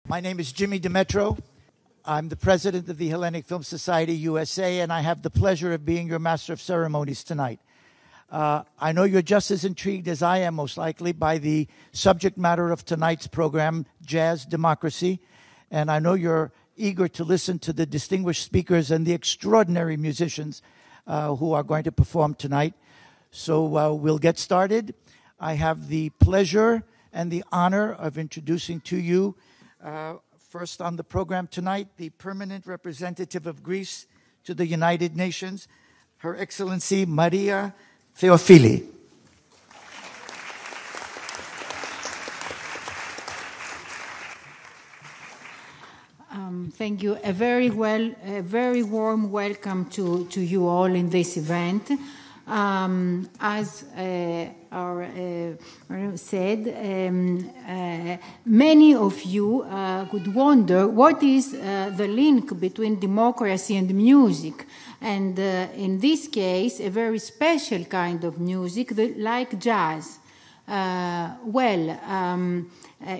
My name is Jimmy Demetro. I'm the president of the Hellenic Film Society USA, and I have the pleasure of being your master of ceremonies tonight. I know you're just as intrigued as I am, most likely, by the subject matter of tonight's program, Jazz Democracy, and I know you're eager to listen to the distinguished speakers and the extraordinary musicians who are going to perform tonight. So we'll get started. I have the pleasure and the honor of introducing to you first on the program tonight, the permanent representative of Greece to the United Nations, Her Excellency Maria Theophili. Thank you. A very warm welcome to you all in this event. As said, many of you could wonder what is the link between democracy and music, and in this case, a very special kind of music like jazz.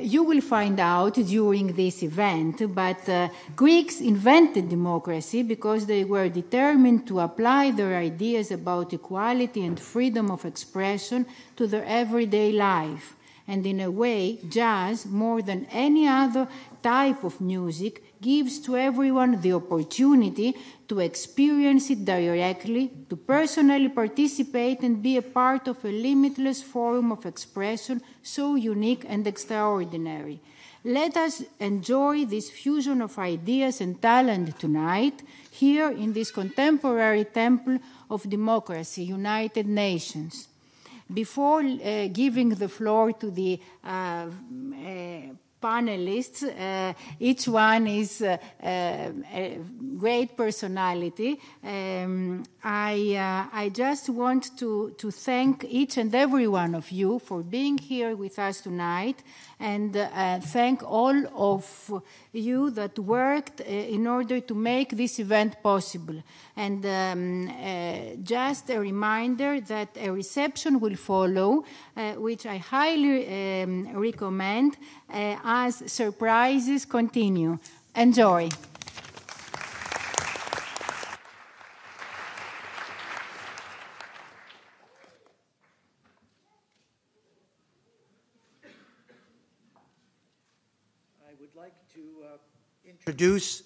You will find out during this event, but Greeks invented democracy because they were determined to apply their ideas about equality and freedom of expression to their everyday life. And in a way, jazz, more than any other type of music, gives to everyone the opportunity to experience it directly, to personally participate and be a part of a limitless forum of expression so unique and extraordinary. Let us enjoy this fusion of ideas and talent tonight here in this contemporary temple of democracy, United Nations. Before giving the floor to the panelists, each one is a great personality. I just want to thank each and every one of you for being here with us tonight, and thank all of you that worked in order to make this event possible. And just a reminder that a reception will follow, which I highly recommend as surprises continue. Enjoy. I would like to introduce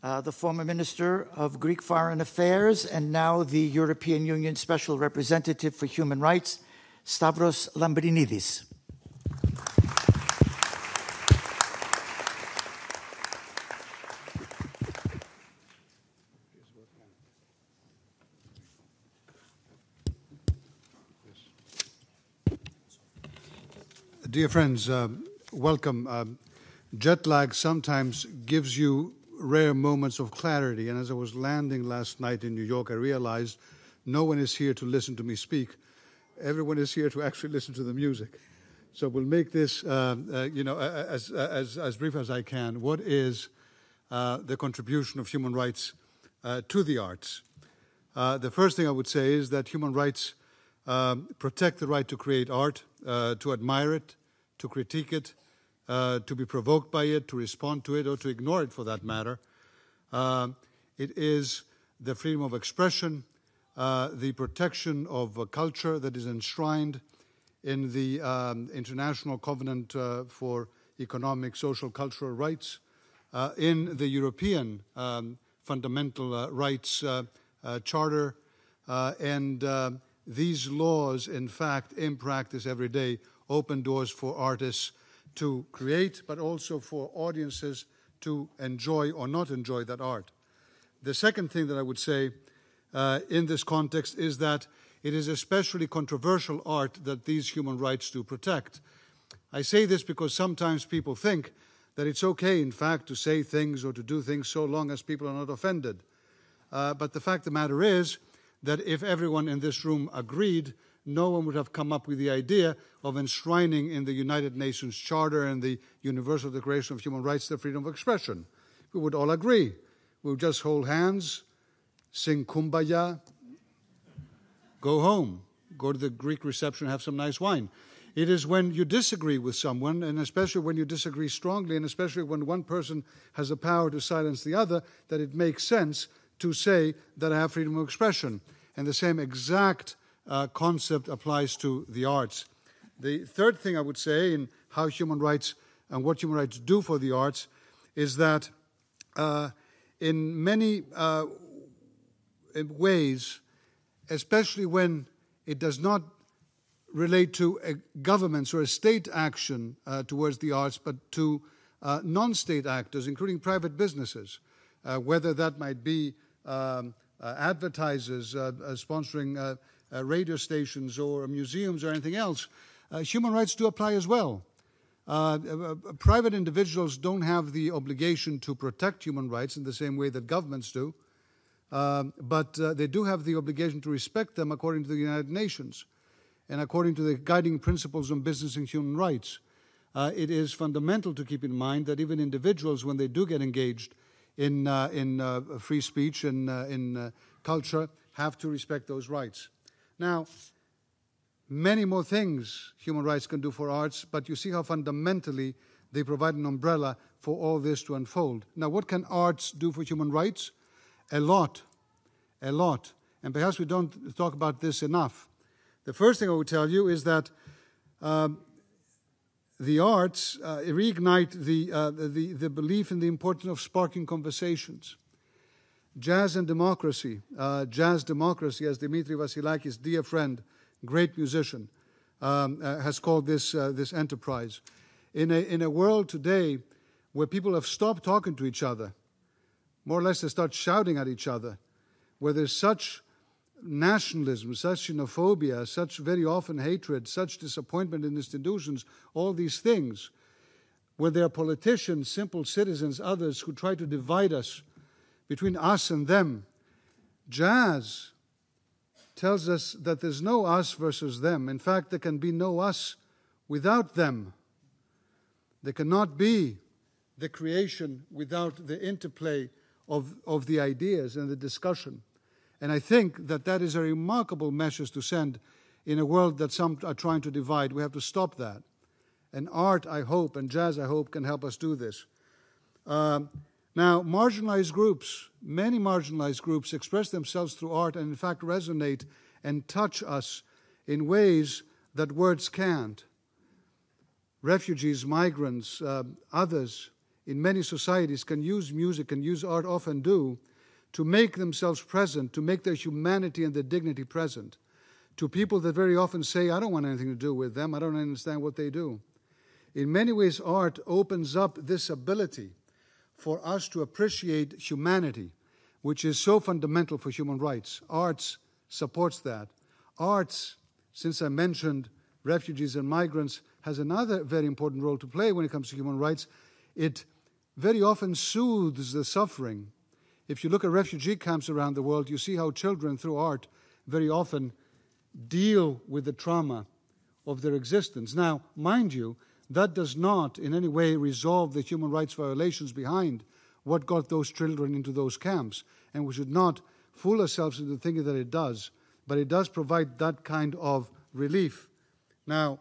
the former Minister of Greek Foreign Affairs and now the European Union Special Representative for Human Rights, Stavros Lambrinidis. Dear friends, welcome. Jet lag sometimes gives you rare moments of clarity, and as I was landing last night in New York, I realized no one is here to listen to me speak. Everyone is here to actually listen to the music. So we'll make this, as brief as I can. What is the contribution of human rights to the arts? The first thing I would say is that human rights protect the right to create art, to admire it, to critique it, to be provoked by it, to respond to it, or to ignore it for that matter. It is the freedom of expression, the protection of a culture that is enshrined in the International Covenant for Economic, Social, Cultural Rights, in the European Fundamental Rights Charter, and these laws, in fact, in practice every day, open doors for artists to create, but also for audiences to enjoy or not enjoy that art. The second thing that I would say in this context is that it is especially controversial art that these human rights do protect. I say this because sometimes people think that it's okay, in fact, to say things or to do things so long as people are not offended. But the fact of the matter is that if everyone in this room agreed, no one would have come up with the idea of enshrining in the United Nations Charter and the Universal Declaration of Human Rights the freedom of expression. We would all agree. We would just hold hands, sing Kumbaya, go home, go to the Greek reception, have some nice wine. It is when you disagree with someone, and especially when you disagree strongly, and especially when one person has the power to silence the other, that it makes sense to say that I have freedom of expression. And the same exact concept applies to the arts. The third thing I would say in how human rights and what human rights do for the arts is that in many ways, especially when it does not relate to governments or a state action towards the arts, but to non-state actors, including private businesses, whether that might be advertisers sponsoring radio stations or museums or anything else. Human rights do apply as well. Private individuals don't have the obligation to protect human rights in the same way that governments do, but they do have the obligation to respect them according to the United Nations and according to the guiding principles on business and human rights. It is fundamental to keep in mind that even individuals, when they do get engaged in free speech and in culture, have to respect those rights. Now, many more things human rights can do for arts, but you see how fundamentally they provide an umbrella for all this to unfold. Now, what can arts do for human rights? A lot. A lot. And perhaps we don't talk about this enough. The first thing I would tell you is that the arts reignite the belief in the importance of sparking conversations. Jazz and democracy. Jazz democracy, as Dimitri Vassilakis, dear friend, great musician, has called this enterprise. In a world today where people have stopped talking to each other, more or less they start shouting at each other, where there's such nationalism, such xenophobia, such very often hatred, such disappointment in institutions, all these things, where there are politicians, simple citizens, others who try to divide us between us and them. Jazz tells us that there's no us versus them. In fact, there can be no us without them. There cannot be the creation without the interplay of the ideas and the discussion. And I think that that is a remarkable message to send in a world that some are trying to divide. We have to stop that. And art, I hope, and jazz, I hope, can help us do this. Now, marginalized groups, many marginalized groups express themselves through art and in fact resonate and touch us in ways that words can't. Refugees, migrants, others in many societies can use music and use art, often do, to make themselves present, to make their humanity and their dignity present, to people that very often say, I don't want anything to do with them, I don't understand what they do. In many ways, art opens up this ability for us to appreciate humanity, which is so fundamental for human rights. Arts supports that. Arts, since I mentioned refugees and migrants, has another very important role to play when it comes to human rights. It very often soothes the suffering. If you look at refugee camps around the world, you see how children, through art, very often deal with the trauma of their existence. Now, mind you, that does not in any way resolve the human rights violations behind what got those children into those camps. And we should not fool ourselves into thinking that it does, but it does provide that kind of relief. Now,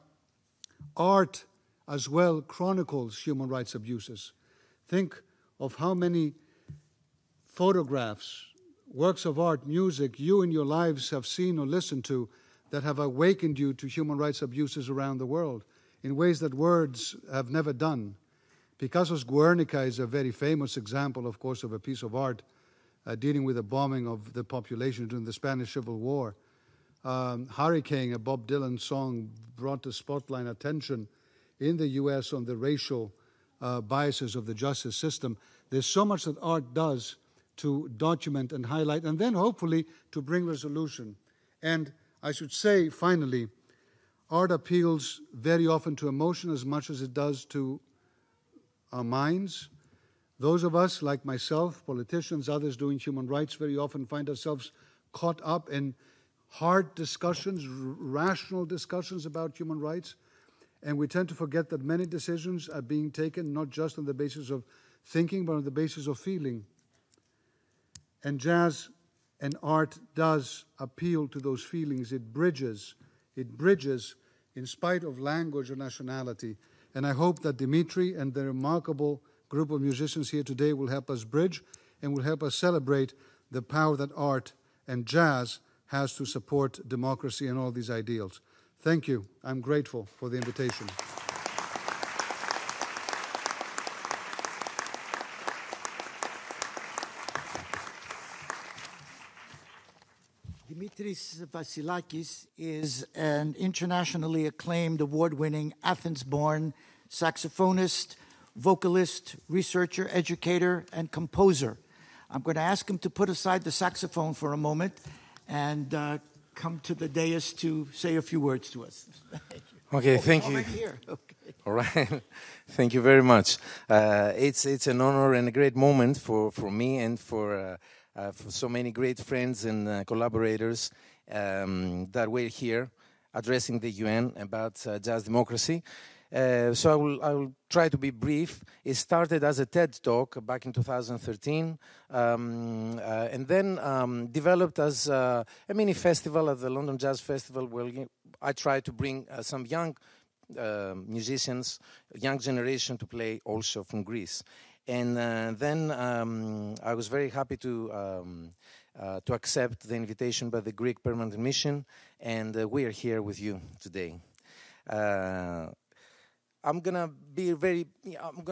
art as well chronicles human rights abuses. Think of how many photographs, works of art, music you in your lives have seen or listened to that have awakened you to human rights abuses around the world in ways that words have never done. Picasso's Guernica is a very famous example, of course, of a piece of art dealing with the bombing of the population during the Spanish Civil War. Hurricane, a Bob Dylan song, brought to spotlight attention in the U.S. on the racial biases of the justice system. There's so much that art does to document and highlight, and then hopefully to bring resolution. And I should say, finally, art appeals very often to emotion as much as it does to our minds. Those of us, like myself, politicians, others doing human rights, very often find ourselves caught up in hard discussions, rational discussions about human rights, and we tend to forget that many decisions are being taken not just on the basis of thinking, but on the basis of feeling. And jazz and art does appeal to those feelings. It bridges in spite of language or nationality. And I hope that Dimitri and the remarkable group of musicians here today will help us bridge and will help us celebrate the power that art and jazz has to support democracy and all these ideals. Thank you. I'm grateful for the invitation. Dimitri Vassilakis is an internationally acclaimed, award-winning, Athens-born saxophonist, vocalist, researcher, educator, and composer. I'm going to ask him to put aside the saxophone for a moment and come to the dais to say a few words to us. Okay, thank you. Right here. Okay. All right. Thank you very much. It's an honor and a great moment for me and for so many great friends and collaborators that were here addressing the UN about jazz democracy. So I will try to be brief. It started as a TED talk back in 2013, and then developed as a mini festival at the London Jazz Festival, where I tried to bring some young musicians, young generation, to play also from Greece. And then I was very happy to accept the invitation by the Greek Permanent Mission, and we are here with you today. I'm gonna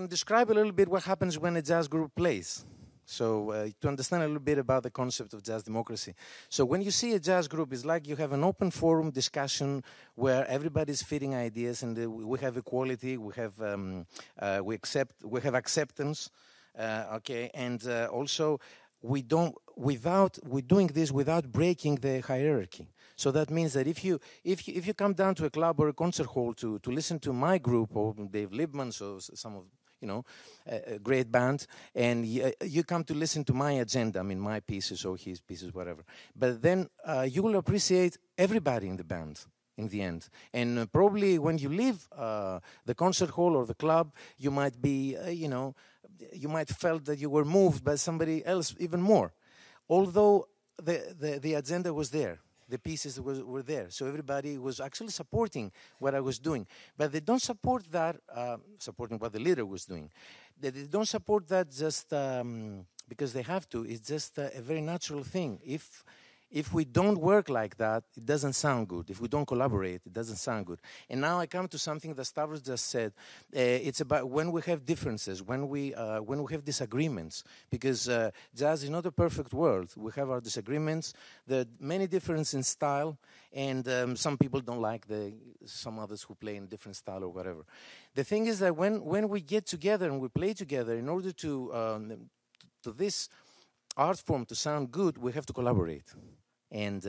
describe a little bit what happens when a jazz group plays. So to understand a little bit about the concept of jazz democracy. So when you see a jazz group, it's like you have an open forum discussion where everybody's feeding ideas, and we have equality, we have acceptance, okay, and also we're doing this without breaking the hierarchy. So that means that if you come down to a club or a concert hall to listen to my group or Dave Liebman's or some of a great band, and you come to listen to my agenda, I mean my pieces or his pieces, whatever. But then you will appreciate everybody in the band in the end. And probably when you leave the concert hall or the club, you might be, you might felt that you were moved by somebody else even more. Although the agenda was there. The pieces were there. So everybody was actually supporting what I was doing. But they don't support that, supporting what the leader was doing. They don't support that just because they have to. It's just a very natural thing. If we don't work like that, it doesn't sound good. If we don't collaborate, it doesn't sound good. And now I come to something that Stavros just said. It's about when we have differences, when we have disagreements. Because jazz is not a perfect world. We have our disagreements. There are many differences in style, and some people don't like some others who play in a different style or whatever. The thing is that when we get together and we play together, in order to this art form to sound good, we have to collaborate. And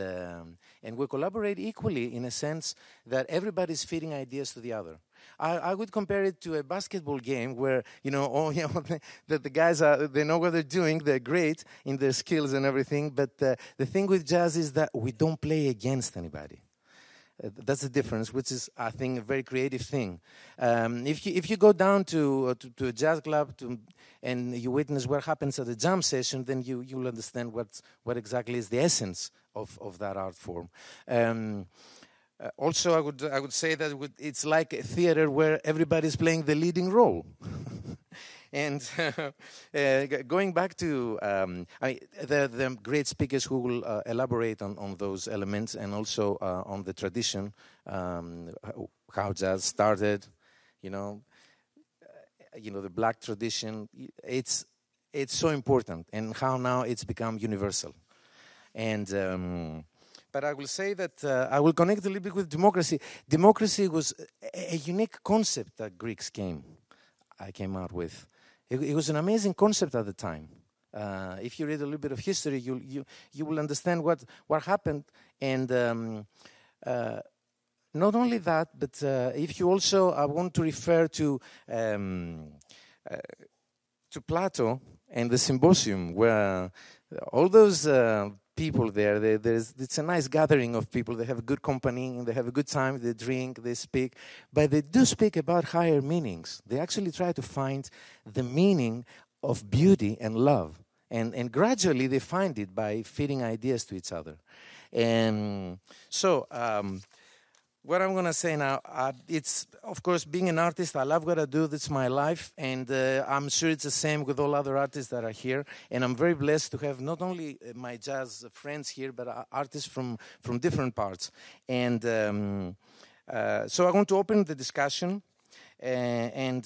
we collaborate equally in a sense that everybody's feeding ideas to the other. I would compare it to a basketball game where, that the guys they know what they're doing, they're great in their skills and everything, but the thing with jazz is that we don't play against anybody. That's the difference, which is, I think, a very creative thing. If you go down to a jazz club and you witness what happens at a jam session, then you'll understand what exactly is the essence of that art form. Also, I would say that it's like a theater where everybody's playing the leading role. And going back to the great speakers who will elaborate on those elements and also on the tradition, how jazz started, the black tradition, it's so important, and how now it's become universal. And but I will say that I will connect a little bit with democracy. Democracy was a unique concept that Greeks came out with. It was an amazing concept at the time. If you read a little bit of history, you will understand what happened. And not only that, but if you also want to refer to Plato and the symposium, where all those people there, it's a nice gathering of people. They have a good company, and they have a good time, they drink, they speak. But they do speak about higher meanings. They actually try to find the meaning of beauty and love. And gradually they find it by feeding ideas to each other. And so what I'm going to say now, it's, of course, being an artist, I love what I do. That's my life. And I'm sure it's the same with all other artists that are here. And I'm very blessed to have not only my jazz friends here, but artists from different parts. And so I want to open the discussion. And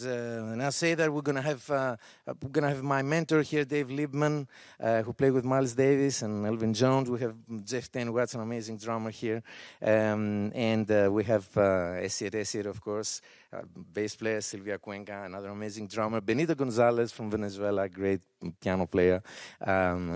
I say that we're gonna have my mentor here, Dave Liebman, who played with Miles Davis and Elvin Jones. We have Jeff Tenwatts, an amazing drummer here, and we have Esiet, of course, bass player Silvia Cuenca, another amazing drummer. Benito Gonzalez from Venezuela, great piano player.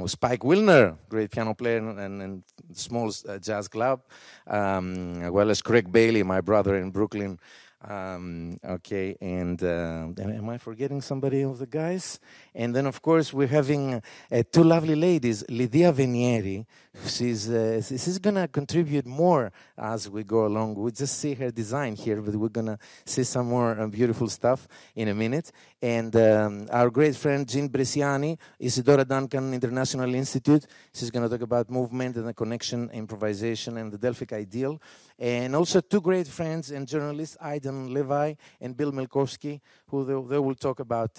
Spike Wilner, great piano player and small jazz club, as well as Craig Bailey, my brother in Brooklyn. Okay, and am I forgetting somebody of the guys? And then, of course, we're having two lovely ladies, Lydia Venieri. She's going to contribute more as we go along. We just see her design here, but we're going to see some more beautiful stuff in a minute. And our great friend, Jean Bresciani, Isidora Duncan International Institute. She's going to talk about movement and the connection, improvisation, and the Delphic ideal. And also two great friends and journalists, Aidan Levi and Bill Milkowski, who they will talk about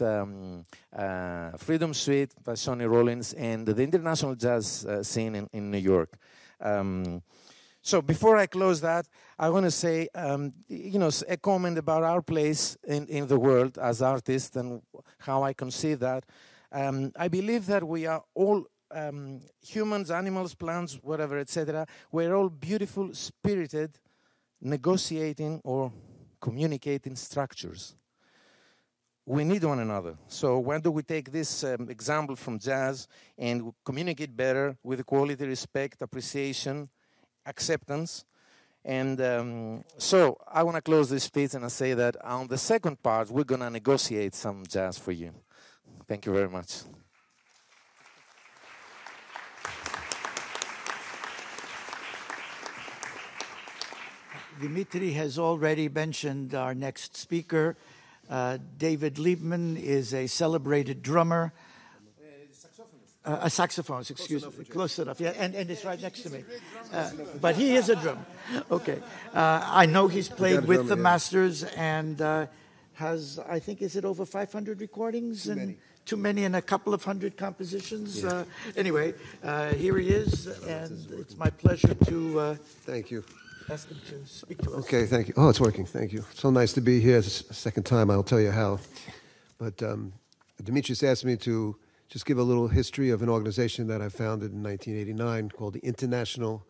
Freedom Suite by Sonny Rollins and the international jazz scene in New York. So before I close that, I want to say, a comment about our place in the world as artists and how I conceive that. I believe that we are all humans, animals, plants, whatever, etc. We're all beautiful, spirited, negotiating or communicating structures. We need one another. So when do we take this example from jazz and communicate better with equality, respect, appreciation, acceptance? And so I want to close this speech and I say that on the second part, we're going to negotiate some jazz for you. Thank you very much. Dimitri has already mentioned our next speaker. David Liebman is a celebrated drummer. A saxophonist, excuse me. Close enough. Yeah, and it's right next to me. But he is a drummer. Okay. I know he's played with the Masters and has, I think, is it over 500 recordings? Too many and a couple of hundred compositions. Yeah. Anyway, here he is, and it's my pleasure to... Thank you. Ask him to speak to us. Okay, thank you. Oh, it's working. Thank you. So nice to be here. It's the second time. I'll tell you how. But Demetrius asked me to just give a little history of an organization that I founded in 1989 called the International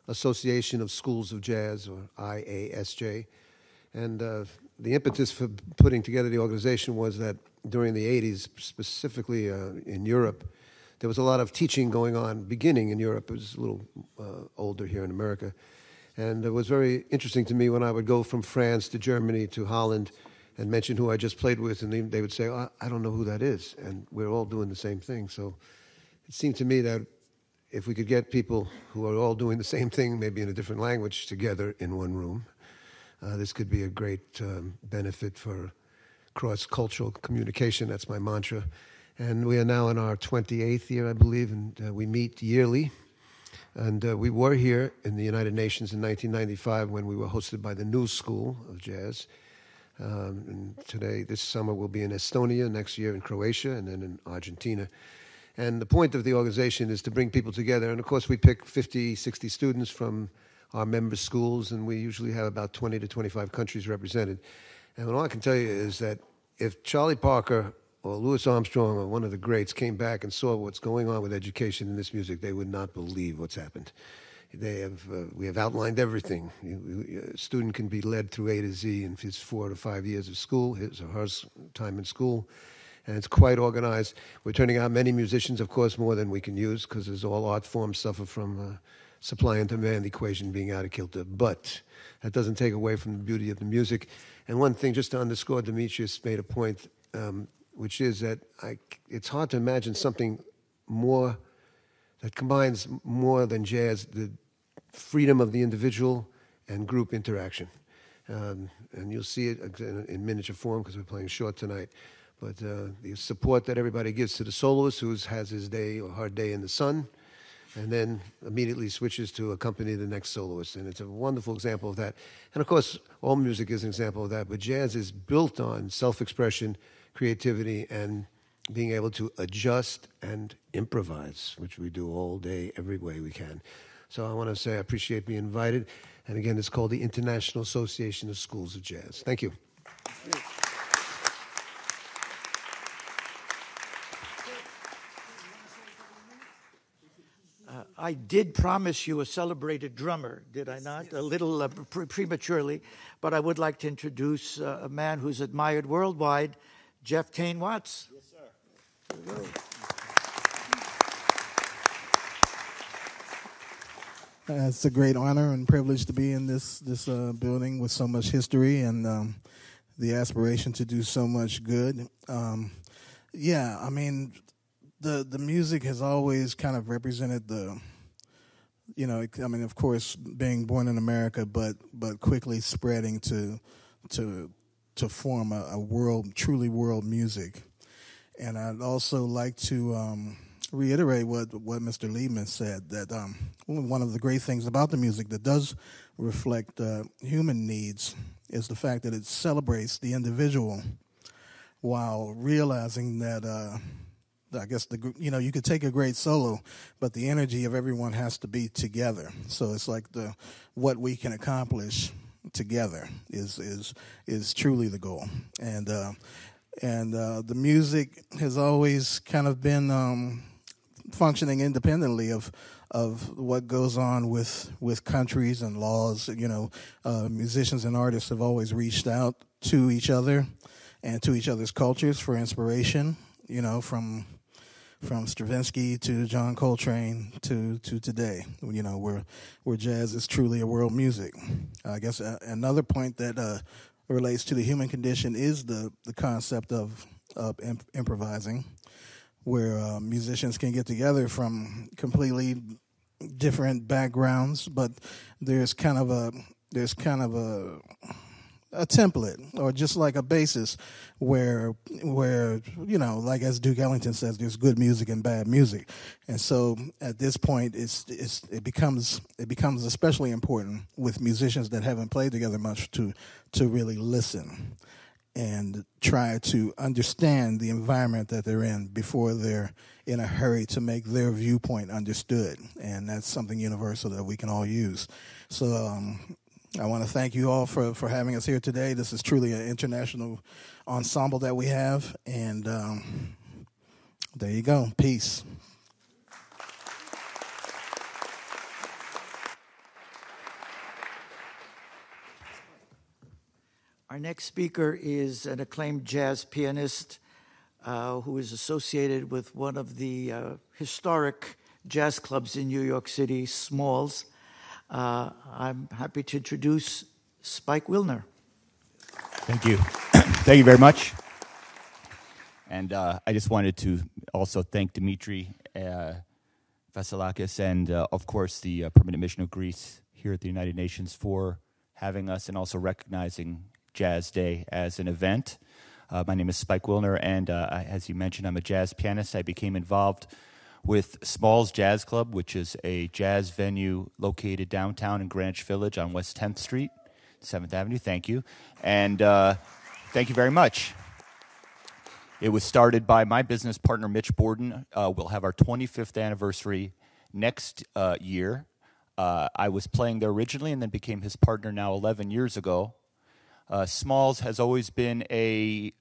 Association of Schools of Jazz, or IASJ. And the impetus for putting together the organization was that during the 80s, specifically in Europe, there was a lot of teaching going on, beginning in Europe. It was a little older here in America. And it was very interesting to me when I would go from France to Germany to Holland and mention who I just played with, and they would say, oh, I don't know who that is. And we're all doing the same thing. So it seemed to me that if we could get people who are all doing the same thing, maybe in a different language, together in one room, this could be a great benefit for cross-cultural communication. That's my mantra. And we are now in our 28th year, I believe, and we meet yearly. And we were here in the United Nations in 1995 when we were hosted by the New School of Jazz. And today, this summer, we'll be in Estonia, next year in Croatia, and then in Argentina. And the point of the organization is to bring people together. And, of course, we pick 50, 60 students from our member schools, and we usually have about 20 to 25 countries represented. And all I can tell you is that if Charlie Parker or Louis Armstrong or one of the greats came back and saw what's going on with education in this music, they would not believe what's happened. We have outlined everything. A student can be led through A to Z in his 4 to 5 years of school, his or her time in school, and it's quite organized. We're turning out many musicians, of course, more than we can use, because as all art forms suffer from supply and demand equation being out of kilter. But that doesn't take away from the beauty of the music. And one thing, just to underscore, Demetrius made a point, which is that it's hard to imagine something more that combines more than jazz, the freedom of the individual and group interaction. And you'll see it in miniature form because we're playing short tonight. But the support that everybody gives to the soloist who has his day or her day in the sun, and then immediately switches to accompany the next soloist. And it's a wonderful example of that. And of course, all music is an example of that, but jazz is built on self-expression, creativity, and being able to adjust and improvise, which we do all day, every way we can. So I want to say I appreciate being invited. And again, it's called the International Association of Schools of Jazz. Thank you. I did promise you a celebrated drummer, did I not? Yes. A little prematurely, but I would like to introduce a man who's admired worldwide, Jeff Kane Watts. Yes, sir. It's a great honor and privilege to be in this building with so much history and the aspiration to do so much good. Yeah, I mean, the music has always kind of represented the, you know, I mean, of course, being born in America, but quickly spreading to form a world, truly world music. And I'd also like to reiterate what Mr. Liebman said, that one of the great things about the music that does reflect human needs is the fact that it celebrates the individual while realizing that I guess you could take a great solo, but the energy of everyone has to be together. So it's like what we can accomplish together is truly the goal. And the music has always kind of been functioning independently of what goes on with countries and laws. You know, musicians and artists have always reached out to each other and to each other's cultures for inspiration. You know, from Stravinsky to John Coltrane to today, you know, where jazz is truly a world music. I guess another point that relates to the human condition is the concept of improvising, where musicians can get together from completely different backgrounds, but there's kind of a template, or just like a basis where you know, like as Duke Ellington says, there's good music and bad music. And so at this point it becomes especially important with musicians that haven't played together much to really listen and try to understand the environment that they're in before they're in a hurry to make their viewpoint understood. And that's something universal that we can all use. So I want to thank you all for having us here today. This is truly an international ensemble that we have. And there you go. Peace. Our next speaker is an acclaimed jazz pianist who is associated with one of the historic jazz clubs in New York City, Smalls. I'm happy to introduce Spike Wilner. Thank you. Thank you very much. And I just wanted to also thank Dimitri Vassilakis and, of course, the Permanent Mission of Greece here at the United Nations for having us and also recognizing Jazz Day as an event. My name is Spike Wilner, and as you mentioned, I'm a jazz pianist. I became involved with Smalls Jazz Club, which is a jazz venue located downtown in Greenwich Village on West 10th Street, 7th Avenue. Thank you. And thank you very much. It was started by my business partner, Mitch Borden. We'll have our 25th anniversary next year. I was playing there originally and then became his partner now 11 years ago. Smalls has always been a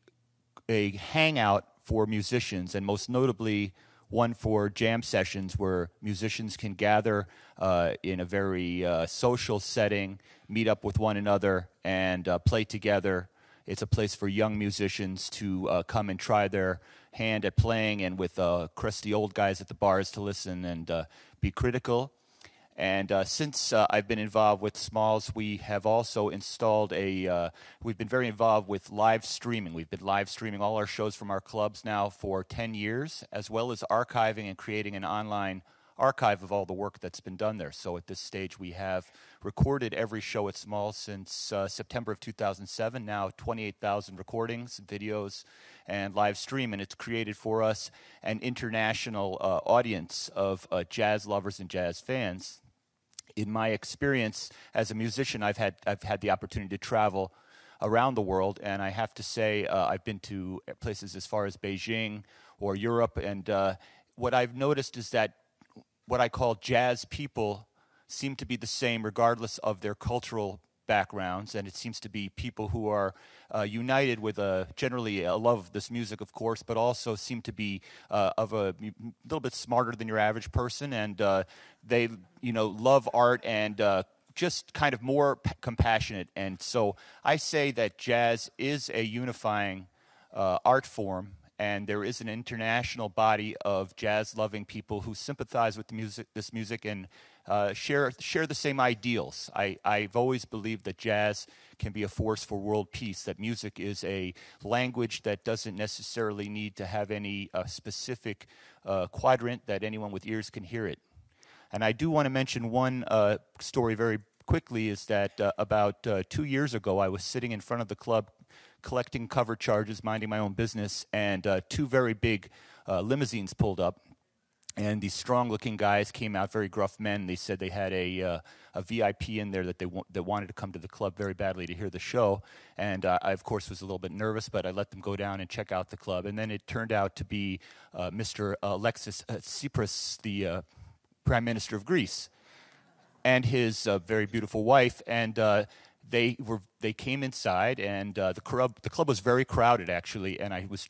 hangout for musicians, and most notably one for jam sessions where musicians can gather in a very social setting, meet up with one another, and play together. It's a place for young musicians to come and try their hand at playing, and with crusty old guys at the bars to listen and be critical. And since I've been involved with Smalls, we have also installed we've been very involved with live streaming. We've been live streaming all our shows from our clubs now for 10 years, as well as archiving and creating an online archive of all the work that's been done there. So at this stage, we have recorded every show at Smalls since September of 2007, now 28,000 recordings, videos, and live stream, and it's created for us an international audience of jazz lovers and jazz fans. In my experience as a musician, I've had the opportunity to travel around the world, and I have to say I've been to places as far as Beijing or Europe, and what I've noticed is that what I call jazz people seem to be the same regardless of their cultural backgrounds, and it seems to be people who are united with generally a love of this music, of course, but also seem to be of a little bit smarter than your average person, and they love art and just kind of more compassionate. And so I say that jazz is a unifying art form, and there is an international body of jazz-loving people who sympathize with this music and share the same ideals. I've always believed that jazz can be a force for world peace, that music is a language that doesn't necessarily need to have any specific quadrant, that anyone with ears can hear it. And I do want to mention one story very quickly, is that about 2 years ago, I was sitting in front of the club collecting cover charges, minding my own business, and two very big limousines pulled up. And these strong-looking guys came out, very gruff men. They said they had a VIP in there that wanted to come to the club very badly to hear the show. And I, of course, was a little bit nervous, but I let them go down and check out the club. And then it turned out to be Mr. Alexis Tsipras, the Prime Minister of Greece, and his very beautiful wife. And they came inside, and the club was very crowded, actually. And I was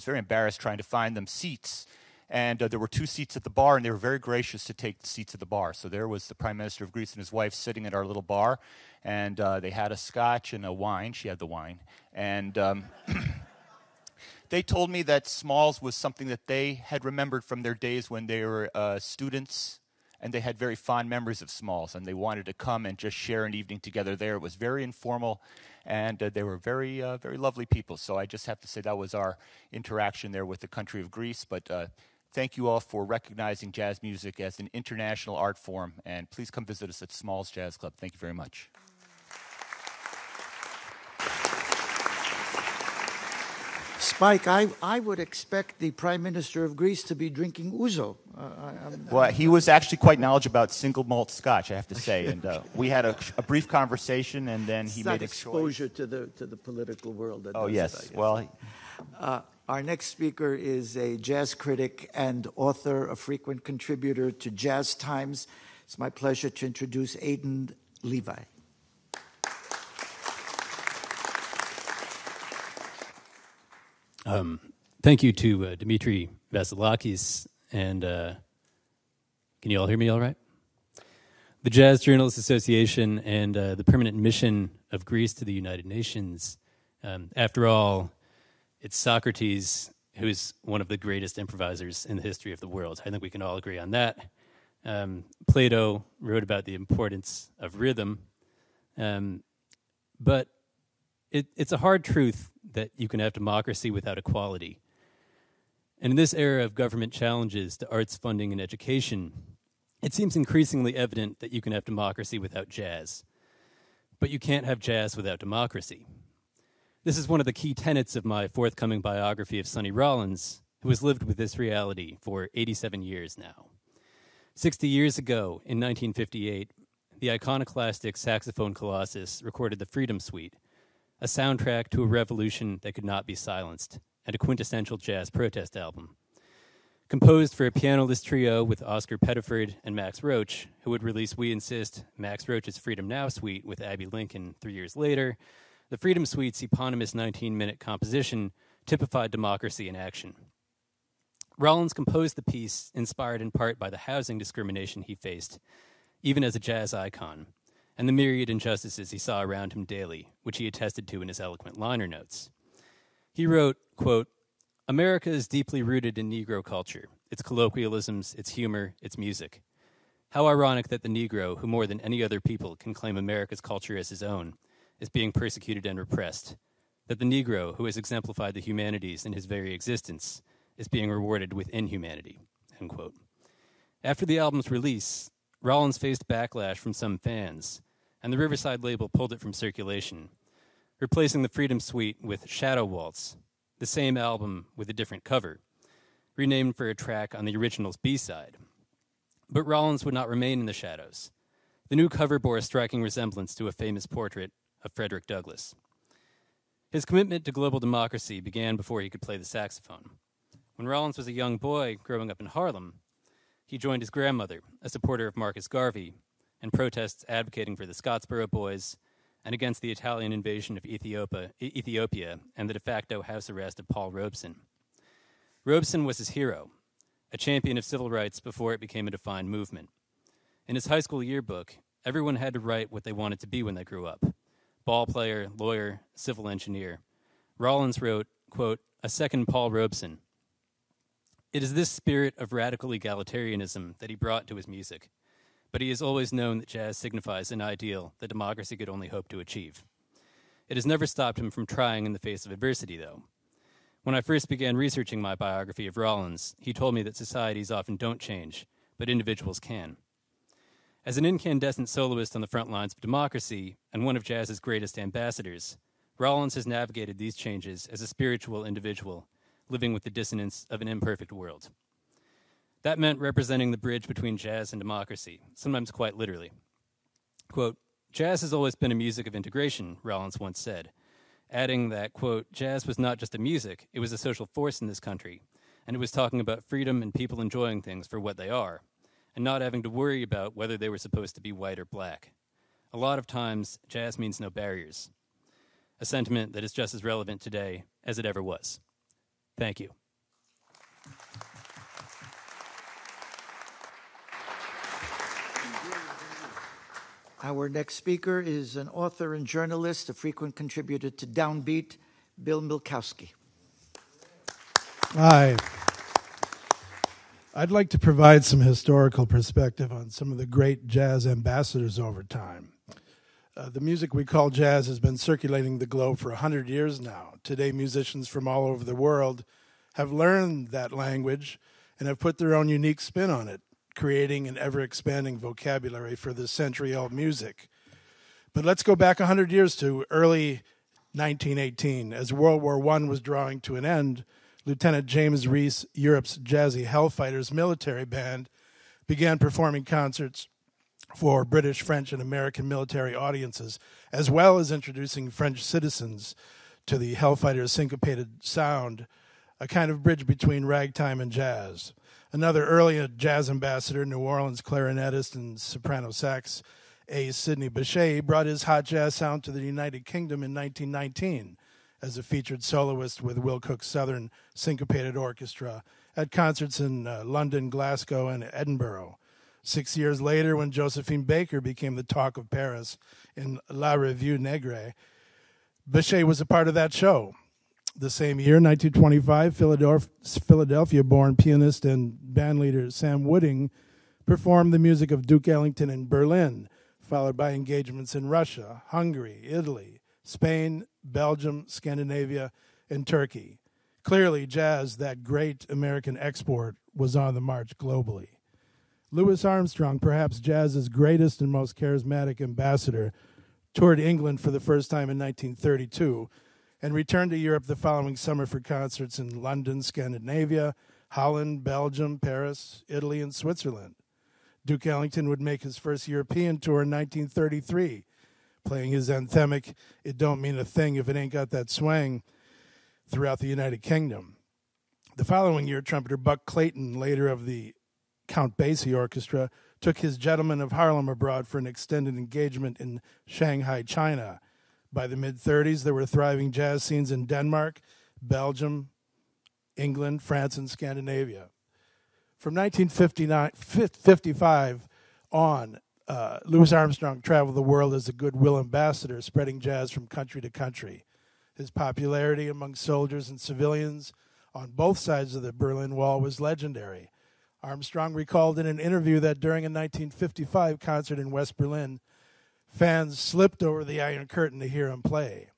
very embarrassed trying to find them seats. And there were 2 seats at the bar, and they were very gracious to take the seats at the bar. So there was the Prime Minister of Greece and his wife sitting at our little bar, and they had a scotch and a wine. She had the wine. And they told me that Smalls was something that they had remembered from their days when they were students, and they had very fond memories of Smalls, and they wanted to come and just share an evening together there. It was very informal, and they were very, very lovely people. So I just have to say that was our interaction there with the country of Greece. But thank you all for recognizing jazz music as an international art form, and please come visit us at Smalls Jazz Club. Thank you very much. Spike, I would expect the Prime Minister of Greece to be drinking ouzo. Well, he was actually quite knowledgeable about single malt scotch, I have to say, and we had a brief conversation, and then he made a exposure to the political world. Oh, yes. Well, our next speaker is a jazz critic and author, a frequent contributor to Jazz Times. It's my pleasure to introduce Aidan Levi. Thank you to Dimitri Vassilakis, and can you all hear me all right? The Jazz Journalists Association and the permanent mission of Greece to the United Nations. After all, it's Socrates who is one of the greatest improvisers in the history of the world. I think we can all agree on that. Plato wrote about the importance of rhythm, but it's a hard truth that you can have democracy without equality. And in this era of government challenges to arts funding and education, it seems increasingly evident that you can have democracy without jazz. But you can't have jazz without democracy. This is one of the key tenets of my forthcoming biography of Sonny Rollins, who has lived with this reality for 87 years now. 60 years ago, in 1958, the iconoclastic saxophone colossus recorded the Freedom Suite, a soundtrack to a revolution that could not be silenced, and a quintessential jazz protest album. Composed for a pianoless trio with Oscar Pettiford and Max Roach, who would release We Insist, Max Roach's Freedom Now Suite with Abbey Lincoln 3 years later, the Freedom Suite's eponymous 19-minute composition typified democracy in action. Rollins composed the piece inspired in part by the housing discrimination he faced, even as a jazz icon, and the myriad injustices he saw around him daily, which he attested to in his eloquent liner notes. He wrote, quote, "America is deeply rooted in Negro culture, its colloquialisms, its humor, its music. How ironic that the Negro, who more than any other people can claim America's culture as his own, is being persecuted and repressed, that the Negro, who has exemplified the humanities in his very existence, is being rewarded with inhumanity," end quote. After the album's release, Rollins faced backlash from some fans, and the Riverside label pulled it from circulation, replacing the Freedom Suite with Shadow Waltz, the same album with a different cover, renamed for a track on the original's B-side. But Rollins would not remain in the shadows. The new cover bore a striking resemblance to a famous portrait of Frederick Douglass. His commitment to global democracy began before he could play the saxophone. When Rollins was a young boy growing up in Harlem, he joined his grandmother, a supporter of Marcus Garvey, in protests advocating for the Scottsboro Boys and against the Italian invasion of Ethiopia and the de facto house arrest of Paul Robeson. Robeson was his hero, a champion of civil rights before it became a defined movement. In his high school yearbook, everyone had to write what they wanted to be when they grew up: ball player, lawyer, civil engineer. Rollins wrote, quote, "a second Paul Robeson." It is this spirit of radical egalitarianism that he brought to his music, but he has always known that jazz signifies an ideal that democracy could only hope to achieve. It has never stopped him from trying in the face of adversity, though. When I first began researching my biography of Rollins, he told me that societies often don't change, but individuals can. As an incandescent soloist on the front lines of democracy and one of jazz's greatest ambassadors, Rollins has navigated these changes as a spiritual individual, living with the dissonance of an imperfect world. That meant representing the bridge between jazz and democracy, sometimes quite literally. Quote, "Jazz has always been a music of integration," Rollins once said, adding that, quote, "jazz was not just a music, it was a social force in this country, and it was talking about freedom and people enjoying things for what they are, and not having to worry about whether they were supposed to be white or black. A lot of times, jazz means no barriers," a sentiment that is just as relevant today as it ever was. Thank you. Our next speaker is an author and journalist, a frequent contributor to Downbeat, Bill Milkowski. Hi. I'd like to provide some historical perspective on some of the great jazz ambassadors over time. The music we call jazz has been circulating the globe for 100 years now. Today, musicians from all over the world have learned that language and have put their own unique spin on it, creating an ever-expanding vocabulary for this century-old music. But let's go back 100 years to early 1918. As World War I was drawing to an end, Lieutenant James Reese, Europe's jazzy Hellfighters military band, began performing concerts for British, French, and American military audiences, as well as introducing French citizens to the Hellfighters' syncopated sound, a kind of bridge between ragtime and jazz. Another early jazz ambassador, New Orleans clarinetist and soprano sax ace Sidney Bechet, brought his hot jazz sound to the United Kingdom in 1919 as a featured soloist with Will Cook's Southern Syncopated Orchestra at concerts in London, Glasgow, and Edinburgh. 6 years later, when Josephine Baker became the talk of Paris in La Revue Negre, Bechet was a part of that show. The same year, 1925, Philadelphia-born pianist and bandleader Sam Wooding performed the music of Duke Ellington in Berlin, followed by engagements in Russia, Hungary, Italy, Spain, Belgium, Scandinavia, and Turkey. Clearly, jazz, that great American export, was on the march globally. Louis Armstrong, perhaps jazz's greatest and most charismatic ambassador, toured England for the first time in 1932 and returned to Europe the following summer for concerts in London, Scandinavia, Holland, Belgium, Paris, Italy, and Switzerland. Duke Ellington would make his first European tour in 1933, playing his anthemic "It Don't Mean a Thing If It Ain't Got That Swang" throughout the United Kingdom. The following year, trumpeter Buck Clayton, later of the Count Basie Orchestra, took his Gentlemen of Harlem abroad for an extended engagement in Shanghai, China. By the mid-30s, there were thriving jazz scenes in Denmark, Belgium, England, France, and Scandinavia. From 1955 on, Louis Armstrong traveled the world as a goodwill ambassador, spreading jazz from country to country. His popularity among soldiers and civilians on both sides of the Berlin Wall was legendary. Armstrong recalled in an interview that during a 1955 concert in West Berlin, fans slipped over the Iron Curtain to hear him play.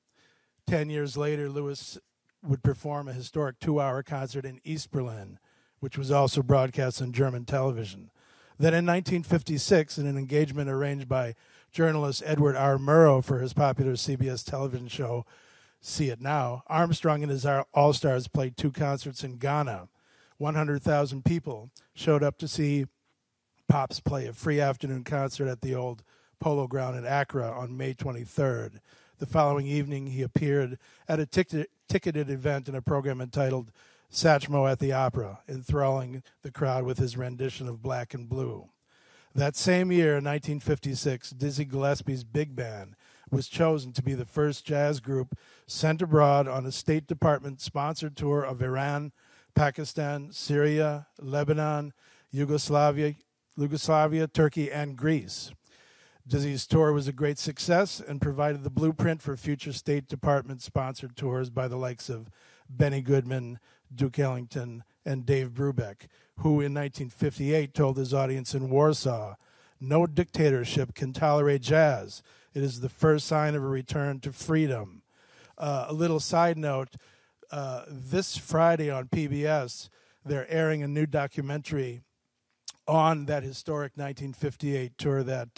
10 years later, Louis would perform a historic 2-hour concert in East Berlin, which was also broadcast on German television. Then in 1956, in an engagement arranged by journalist Edward R. Murrow for his popular CBS television show, See It Now, Armstrong and his All-Stars played 2 concerts in Ghana. 100,000 people showed up to see Pops play a free afternoon concert at the old Polo Ground in Accra on May 23rd. The following evening, he appeared at a ticketed event in a program entitled Satchmo at the Opera, enthralling the crowd with his rendition of Black and Blue. That same year, 1956, Dizzy Gillespie's Big Band was chosen to be the first jazz group sent abroad on a State Department-sponsored tour of Iran, Pakistan, Syria, Lebanon, Yugoslavia, Turkey, and Greece. Dizzy's tour was a great success and provided the blueprint for future State Department-sponsored tours by the likes of Benny Goodman, Duke Ellington, and Dave Brubeck, who in 1958 told his audience in Warsaw, "No dictatorship can tolerate jazz. It is the first sign of a return to freedom." A little side note, this Friday on PBS, they're airing a new documentary on that historic 1958 tour that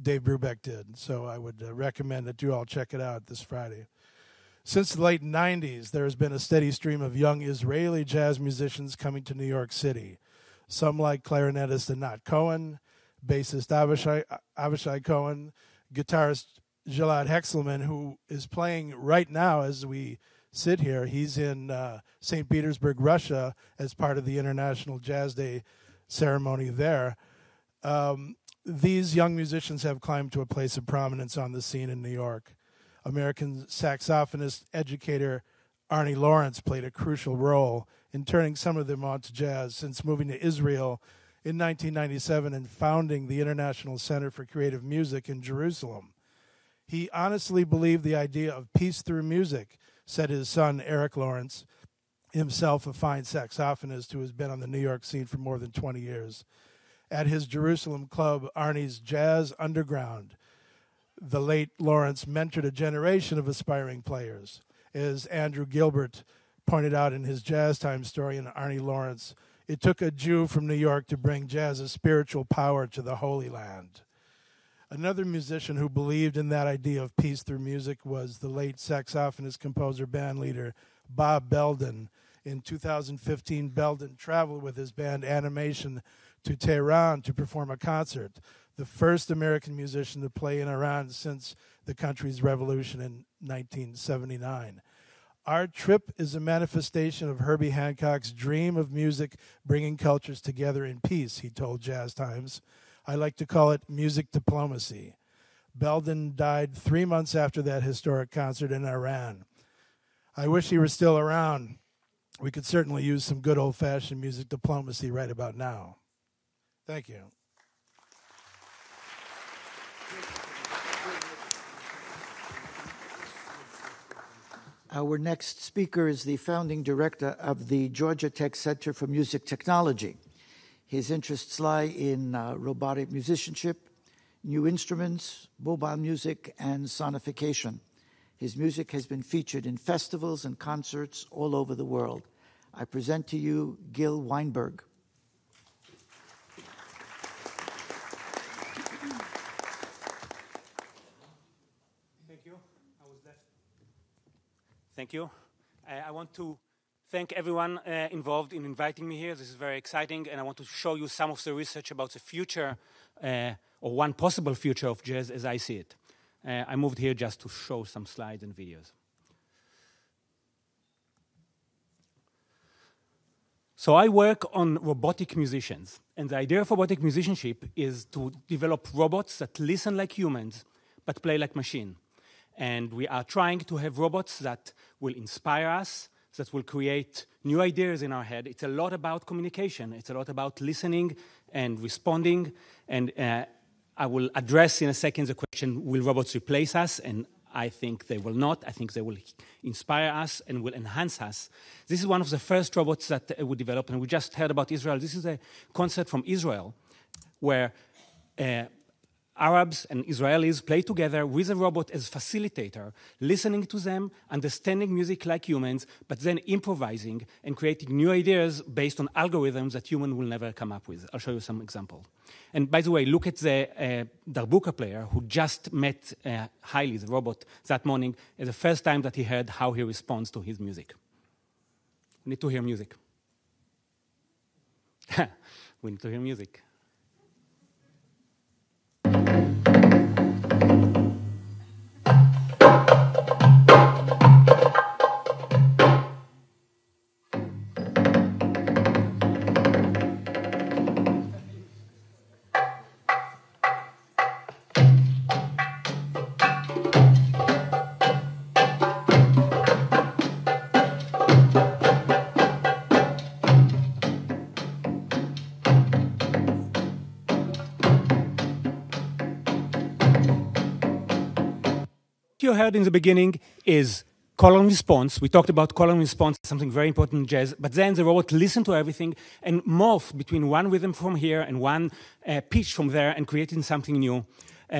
Dave Brubeck did. So I would recommend that you all check it out this Friday. Since the late 90s, there has been a steady stream of young Israeli jazz musicians coming to New York City. Some like clarinetist Anat Cohen, bassist Avishai Cohen, guitarist Gilad Hexelman, who is playing right now as we sit here. He's in St. Petersburg, Russia, as part of the International Jazz Day ceremony there. These young musicians have climbed to a place of prominence on the scene in New York. American saxophonist, educator Arnie Lawrence played a crucial role in turning some of them on to jazz since moving to Israel in 1997 and founding the International Center for Creative Music in Jerusalem. He honestly believed the idea of peace through music, said his son Eric Lawrence, himself a fine saxophonist who has been on the New York scene for more than 20 years. At his Jerusalem club, Arnie's Jazz Underground, the late Lawrence mentored a generation of aspiring players. As Andrew Gilbert pointed out in his Jazz Time story in Arnie Lawrence, it took a Jew from New York to bring jazz's spiritual power to the Holy Land. Another musician who believed in that idea of peace through music was the late saxophonist, composer, bandleader Bob Belden. In 2015, Belden traveled with his band Animation to Tehran to perform a concert, the first American musician to play in Iran since the country's revolution in 1979. Our trip is a manifestation of Herbie Hancock's dream of music bringing cultures together in peace, he told Jazz Times. I like to call it music diplomacy. Belden died 3 months after that historic concert in Iran. I wish he were still around. We could certainly use some good old-fashioned music diplomacy right about now. Thank you. Our next speaker is the founding director of the Georgia Tech Center for Music Technology. His interests lie in robotic musicianship, new instruments, mobile music, and sonification. His music has been featured in festivals and concerts all over the world. I present to you Gil Weinberg. Thank you. I want to thank everyone involved in inviting me here. This is very exciting, and I want to show you some of the research about the future, or one possible future of jazz as I see it. I moved here just to show some slides and videos. So I work on robotic musicians, and the idea of robotic musicianship is to develop robots that listen like humans, but play like machines. And we are trying to have robots that will inspire us, that will create new ideas in our head. It's a lot about communication. It's a lot about listening and responding. And I will address in a second the question, will robots replace us? And I think they will not. I think they will inspire us and will enhance us. This is one of the first robots that we developed, and we just heard about Israel. This is a concept from Israel where Arabs and Israelis play together with a robot as facilitator, listening to them, understanding music like humans, but then improvising and creating new ideas based on algorithms that humans will never come up with. I'll show you some example. And by the way, look at the darbuka player who just met Hailey, the robot, that morning, as the first time that he heard how he responds to his music. We need to hear music. We need to hear music. You heard in the beginning is call and response. We talked about call and response, something very important in jazz, but then the robot listened to everything and morphed between one rhythm from here and one pitch from there and creating something new.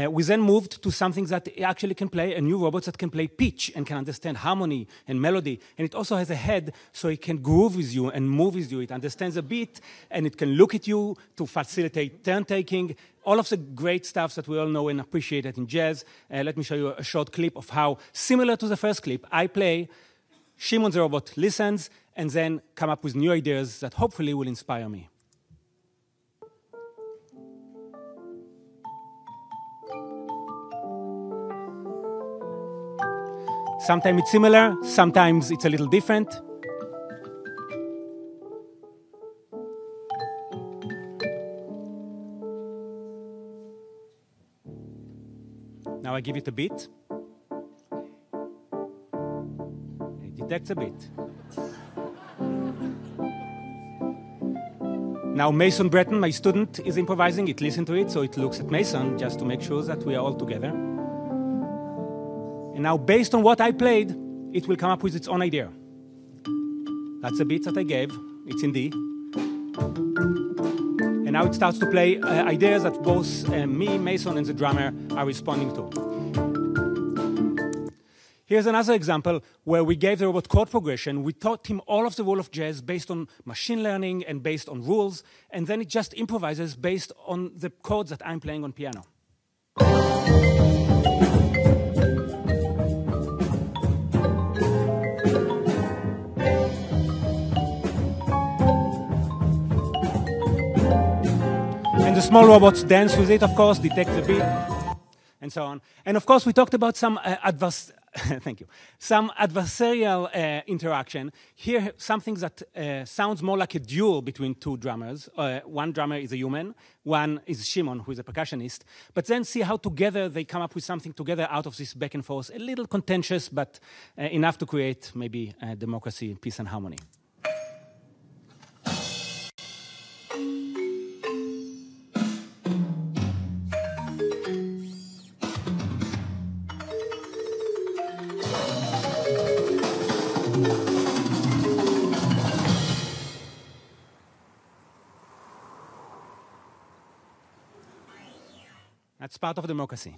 We then moved to something that actually can play, a new robot that can play pitch and can understand harmony and melody. And it also has a head, so it can groove with you and move with you. It understands a beat, and it can look at you to facilitate turn-taking. All of the great stuff that we all know and appreciate in jazz. Let me show you a short clip of how, similar to the first clip, I play, Shimon the robot listens, and then come up with new ideas that hopefully will inspire me. Sometimes it's similar, sometimes it's a little different. Now I give it a beat. It detects a beat. Now Mason Breton, my student, is improvising. It listens to it, so it looks at Mason just to make sure that we are all together. And now, based on what I played, it will come up with its own idea. That's the beat that I gave. It's in D. And now it starts to play ideas that both me, Mason, and the drummer are responding to. Here's another example where we gave the robot chord progression. We taught him all of the rules of jazz based on machine learning and based on rules, and then it just improvises based on the chords that I'm playing on piano. And the small robots dance with it, of course, detect the beat, and so on. And of course, we talked about some some adversarial interaction. Here, something that sounds more like a duel between two drummers. One drummer is a human, one is Shimon, who is a percussionist. But then see how together they come up with something together out of this back and forth. A little contentious, but enough to create maybe democracy, peace, and harmony. That's part of democracy.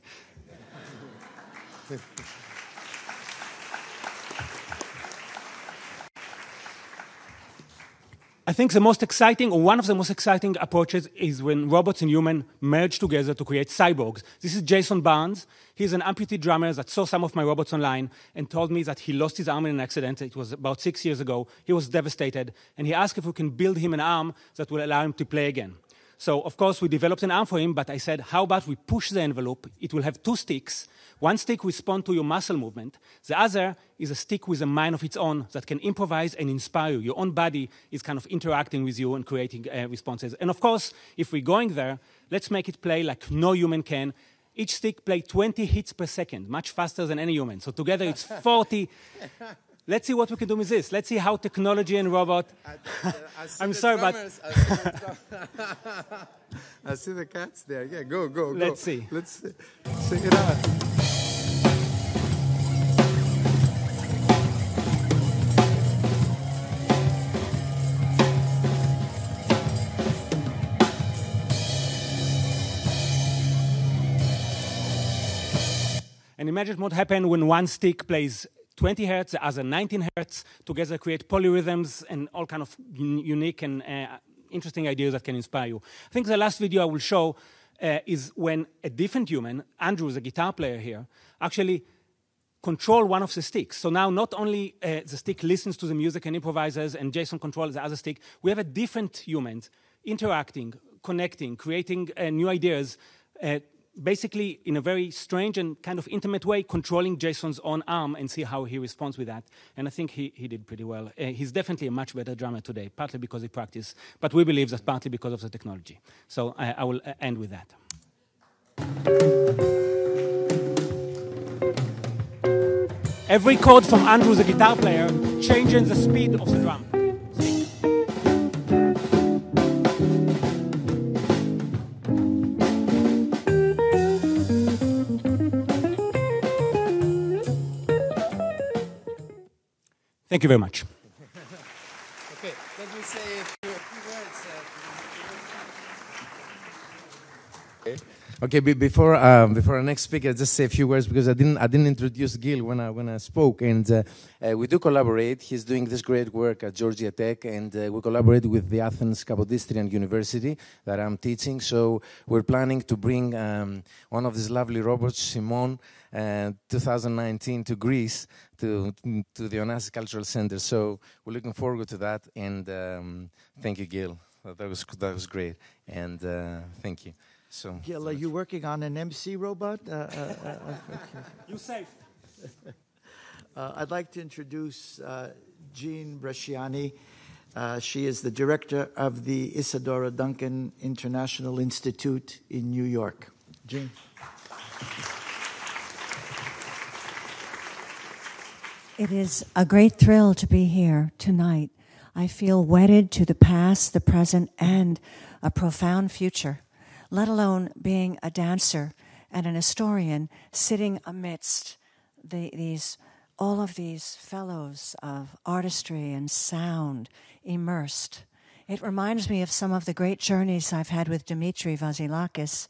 I think the most exciting, or one of the most exciting approaches is when robots and humans merge together to create cyborgs. This is Jason Barnes. He's an amputee drummer that saw some of my robots online and told me that he lost his arm in an accident. It was about 6 years ago. He was devastated, and he asked if we can build him an arm that will allow him to play again. So, of course, we developed an arm for him, but I said, how about we push the envelope? It will have 2 sticks. One stick responds to your muscle movement. The other is a stick with a mind of its own that can improvise and inspire you. Your own body is kind of interacting with you and creating responses. And, of course, if we're going there, let's make it play like no human can. Each stick plays 20 hits per second, much faster than any human. So together it's 40. Let's see what we can do with this. Let's see how technology and robot... I'm sorry, but... I see the cats there. Yeah, go. Let's see. Let's see it out. And imagine what happens when one stick plays 20 hertz, the other 19 hertz, together create polyrhythms and all kind of unique and interesting ideas that can inspire you. I think the last video I will show is when a different human, Andrew, the guitar player here, actually control one of the sticks. So now not only the stick listens to the music and improvises and Jason controls the other stick, we have a different humans interacting, connecting, creating new ideas, basically in a very strange and kind of intimate way, controlling Jason's own arm and see how he responds with that. And I think he did pretty well. He's definitely a much better drummer today, partly because he practiced, but we believe that partly because of the technology. So I will end with that. Every chord from Andrew, the guitar player, changes the speed of the drum. Thank you very much. Okay, let me say a few words. Okay, before our next speaker, just say a few words because I didn't introduce Gil when I spoke, and we do collaborate. He's doing this great work at Georgia Tech, and we collaborate with the Athens Kapodistrian University that I'm teaching. So we're planning to bring one of these lovely robots, Simon, 2019 to Greece to the Onassis Cultural Center. So we're looking forward to that, and thank you, Gil. That was great, and thank you. So, Gil, are you working on an MC robot? You safe. I'd like to introduce Jean Bresciani. She is the director of the Isadora Duncan International Institute in New York. Jean. It is a great thrill to be here tonight. I feel wedded to the past, the present, and a profound future, let alone being a dancer and an historian sitting amidst all of these fellows of artistry and sound immersed. It reminds me of some of the great journeys I've had with Dimitri Vassilakis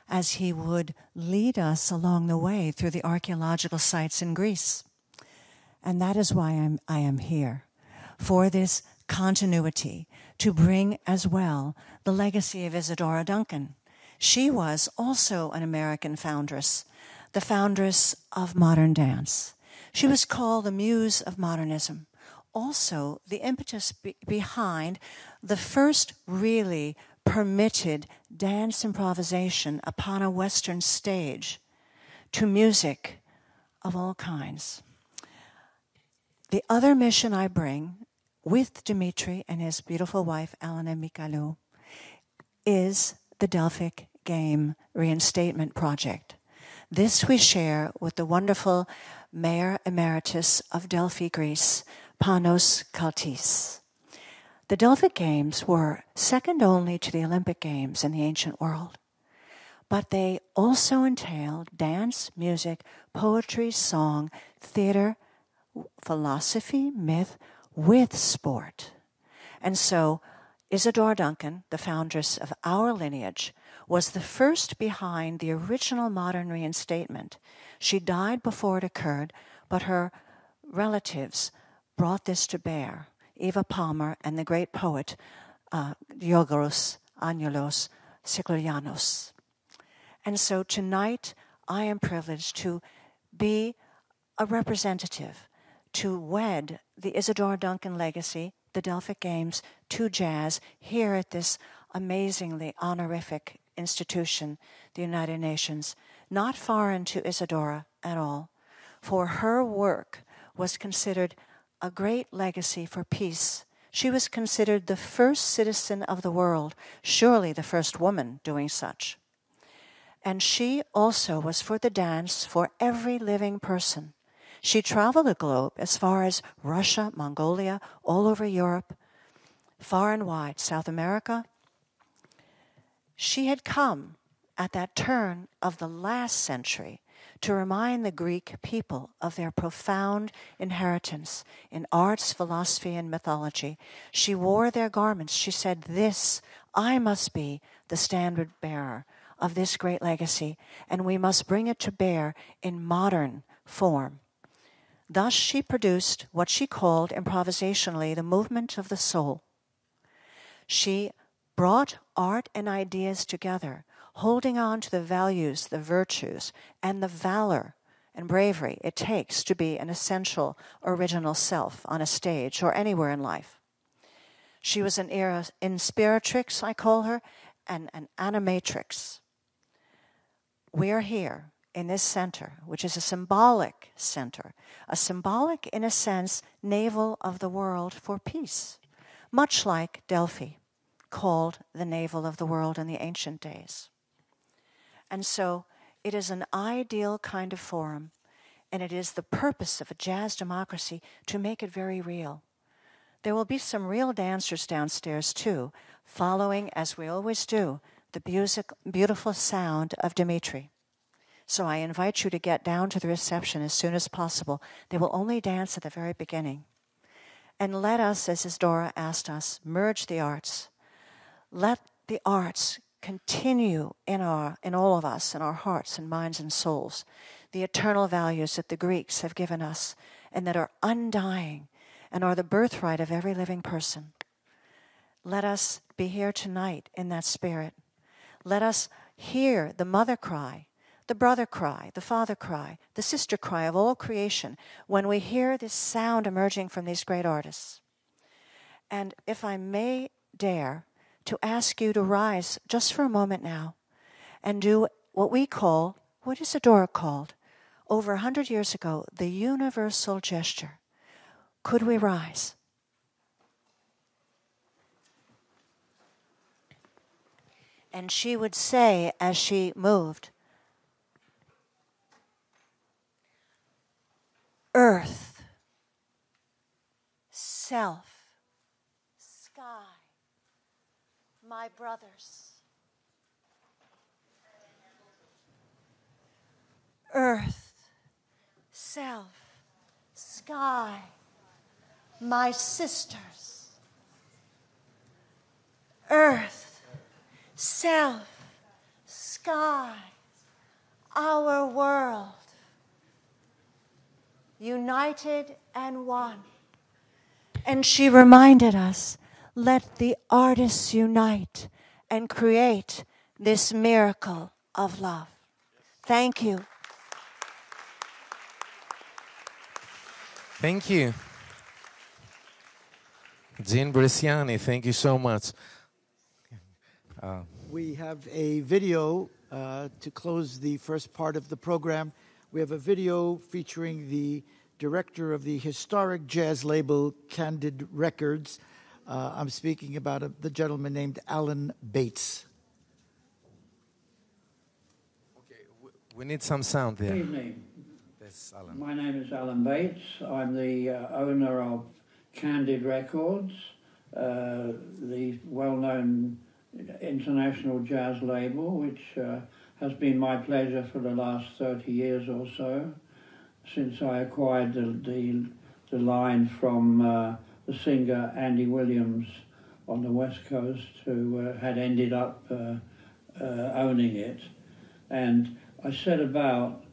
as he would lead us along the way through the archaeological sites in Greece. And that is why I am here, for this continuity, to bring as well the legacy of Isadora Duncan. She was also an American foundress, the foundress of modern dance. She was called the Muse of Modernism, also the impetus behind the first really permitted dance improvisation upon a Western stage to music of all kinds. The other mission I bring with Dimitri and his beautiful wife, Elena Michalou, is the Delphic Game Reinstatement Project. This we share with the wonderful Mayor Emeritus of Delphi, Greece, Panos Kaltis. The Delphic Games were second only to the Olympic Games in the ancient world, but they also entailed dance, music, poetry, song, theater, philosophy, myth, with sport. And so Isadora Duncan, the foundress of our lineage, was the first behind the original modern reinstatement. She died before it occurred, but her relatives brought this to bear, Eva Palmer and the great poet Diogorus Angelos Siklorianos. And so tonight I am privileged to be a representative, to wed the Isadora Duncan legacy, the Delphic Games, to jazz here at this amazingly honorific institution, the United Nations, not foreign to Isadora at all, for her work was considered a great legacy for peace. She was considered the first citizen of the world, surely the first woman doing such. And she also was for the dance for every living person. She traveled the globe as far as Russia, Mongolia, all over Europe, far and wide, South America. She had come at that turn of the last century to remind the Greek people of their profound inheritance in arts, philosophy, and mythology. She wore their garments. She said, "This, I must be the standard bearer of this great legacy, and we must bring it to bear in modern form. Thus she produced what she called improvisationally the movement of the soul. She brought art and ideas together, holding on to the values, the virtues, and the valor and bravery it takes to be an essential original self on a stage or anywhere in life. She was an inspiratrix, I call her, and an animatrix. We are here in this center, which is a symbolic center, a symbolic, in a sense, navel of the world for peace, much like Delphi, called the navel of the world in the ancient days. And so it is an ideal kind of forum, and it is the purpose of a jazz democracy to make it very real. There will be some real dancers downstairs too, following, as we always do, the beautiful sound of Dimitri. So I invite you to get down to the reception as soon as possible. They will only dance at the very beginning. And let us, as Isadora asked us, merge the arts. Let the arts continue in all of us, in our hearts and minds and souls, the eternal values that the Greeks have given us and that are undying and are the birthright of every living person. Let us be here tonight in that spirit. Let us hear the mother cry, the brother cry, the father cry, the sister cry of all creation when we hear this sound emerging from these great artists. And if I may dare to ask you to rise just for a moment now and do what we call, what Isadora called, over 100 years ago, the universal gesture. Could we rise? And she would say as she moved, earth, self, sky, my brothers. Earth, self, sky, my sisters. Earth, self, sky, our world. United and one. And she reminded us, let the artists unite and create this miracle of love. Thank you. Thank you. Jean Bresciani, thank you so much. We have a video to close the first part of the program. We have a video featuring the director of the historic jazz label Candid Records. I'm speaking about the gentleman named Alan Bates. Okay, we need some sound there. Good evening. That's Alan. My name is Alan Bates. I'm the owner of Candid Records, the well-known international jazz label, which has been my pleasure for the last 30 years or so, since I acquired the line from the singer Andy Williams on the West Coast, who had ended up owning it. And I set about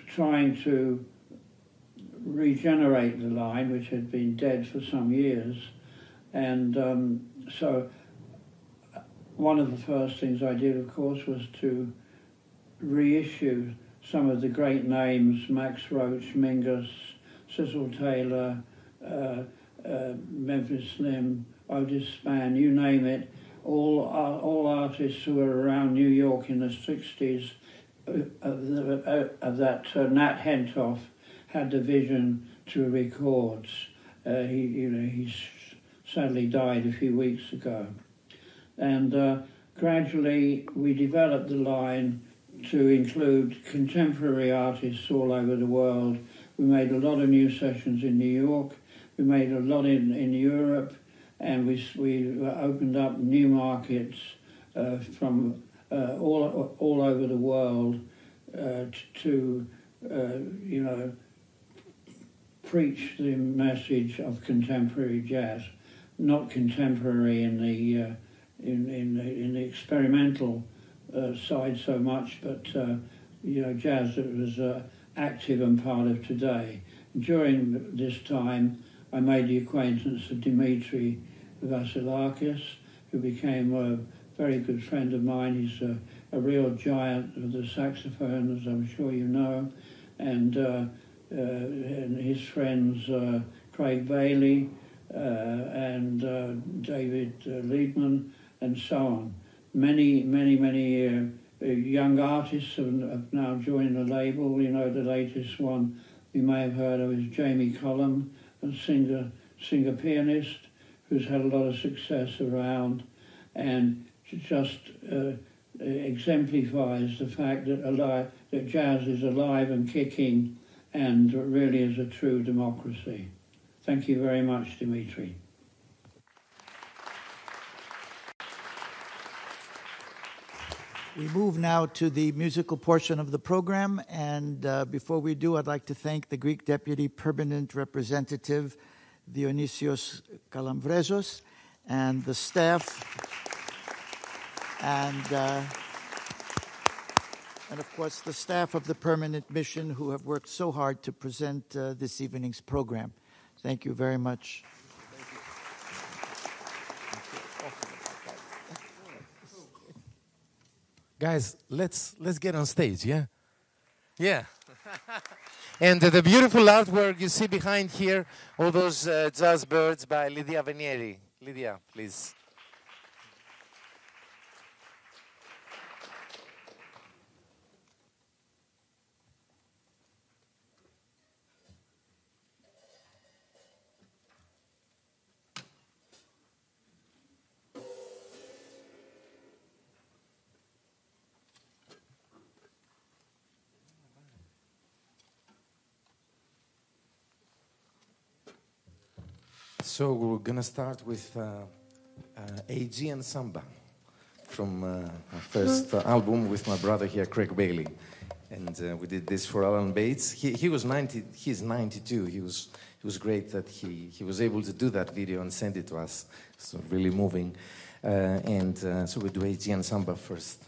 trying to regenerate the line, which had been dead for some years. And so one of the first things I did, of course, was to reissue some of the great names, Max Roach, Mingus, Cecil Taylor, Memphis Slim, Otis Spann, you name it, all artists who were around New York in the 60s of that Nat Hentoff had the vision to records. He sadly died a few weeks ago. And gradually we developed the line to include contemporary artists all over the world. We made a lot of new sessions in New York, we made a lot in Europe, and we opened up new markets from all over the world to preach the message of contemporary jazz, not contemporary in the experimental side so much, but jazz was active and part of today. During this time, I made the acquaintance of Dimitri Vassilakis, who became a very good friend of mine. He's a real giant of the saxophone, as I'm sure you know, and his friends Craig Bailey and David Liebman, and so on. Many young artists have now joined the label. The latest one you may have heard of is Jamie Cullum, a singer-pianist who's had a lot of success around, and just exemplifies the fact that jazz is alive and kicking and really is a true democracy. Thank you very much, Dimitri. We move now to the musical portion of the program, and before we do, I'd like to thank the Greek Deputy Permanent Representative, Dionysios Kalamvrezos, and the staff, and of course the staff of the Permanent Mission who have worked so hard to present this evening's program. Thank you very much. Guys, let's get on stage, yeah? Yeah. And the beautiful artwork you see behind here, all those jazz birds by Lydia Venieri. Lydia, please. So we're going to start with Aegean Samba from our first album with my brother here, Craig Bailey. And we did this for Alan Bates. He was 90, he's 92. He was great that he was able to do that video and send it to us. It's really moving. So we do Aegean Samba first.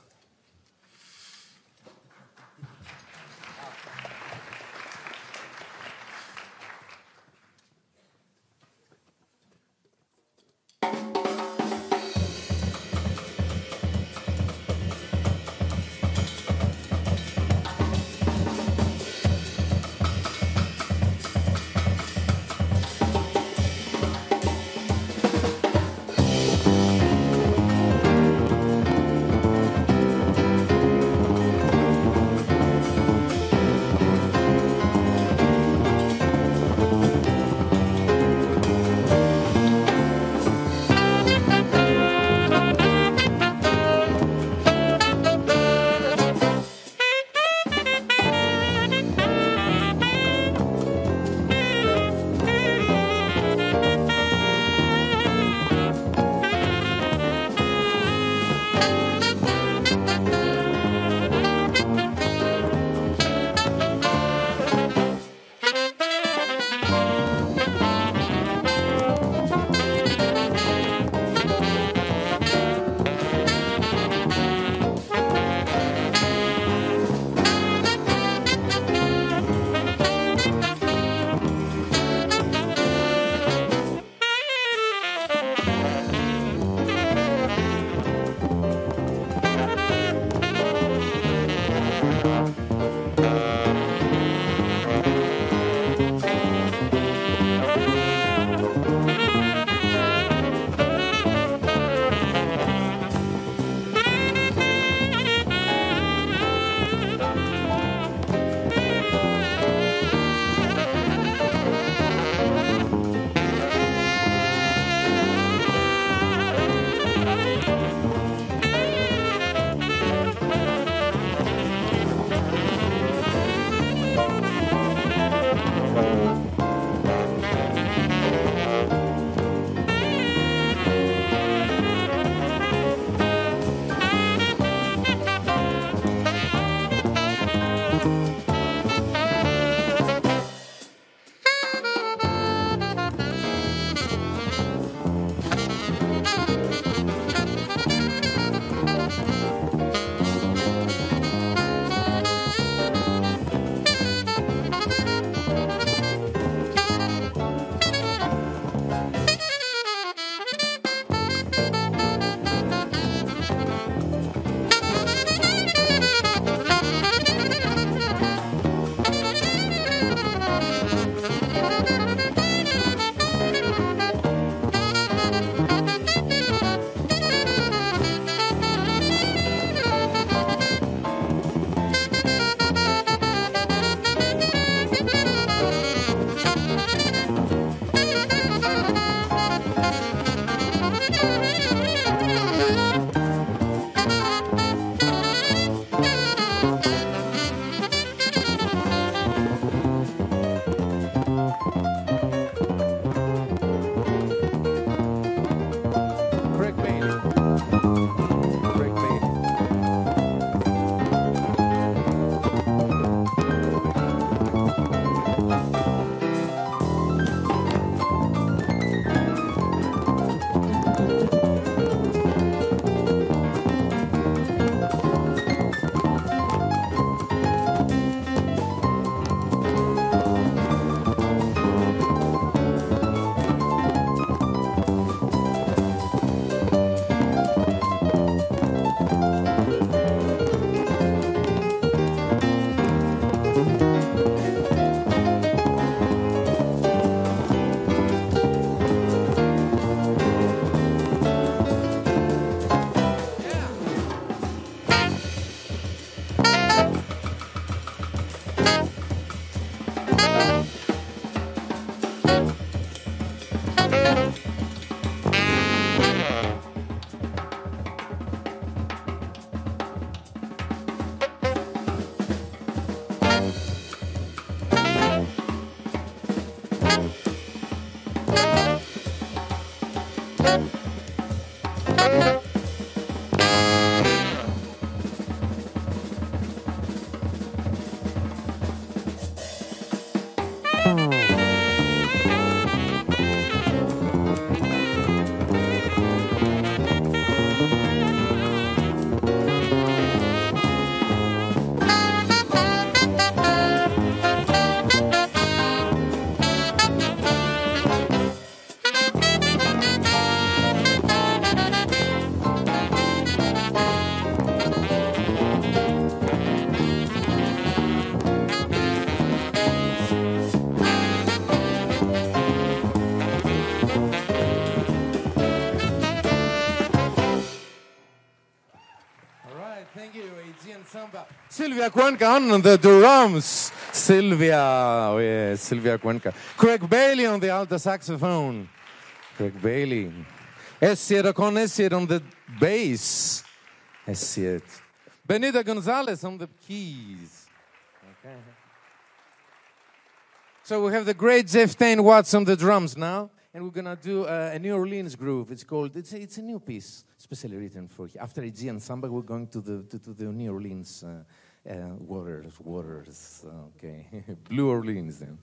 Sylvia Cuenca on the drums. Sylvia, oh yeah, Sylvia Cuenca. Craig Bailey on the alto saxophone. Craig Bailey. Essiet Essiet on the bass. Essiet. Benita Gonzalez on the keys. Okay. So we have the great Jeff Tain Watts on the drums now. And we're going to do a New Orleans groove. It's called, it's a new piece, specially written for here. After Aegean Samba, we're going to the New Orleans waters, okay. Blue Orleans then.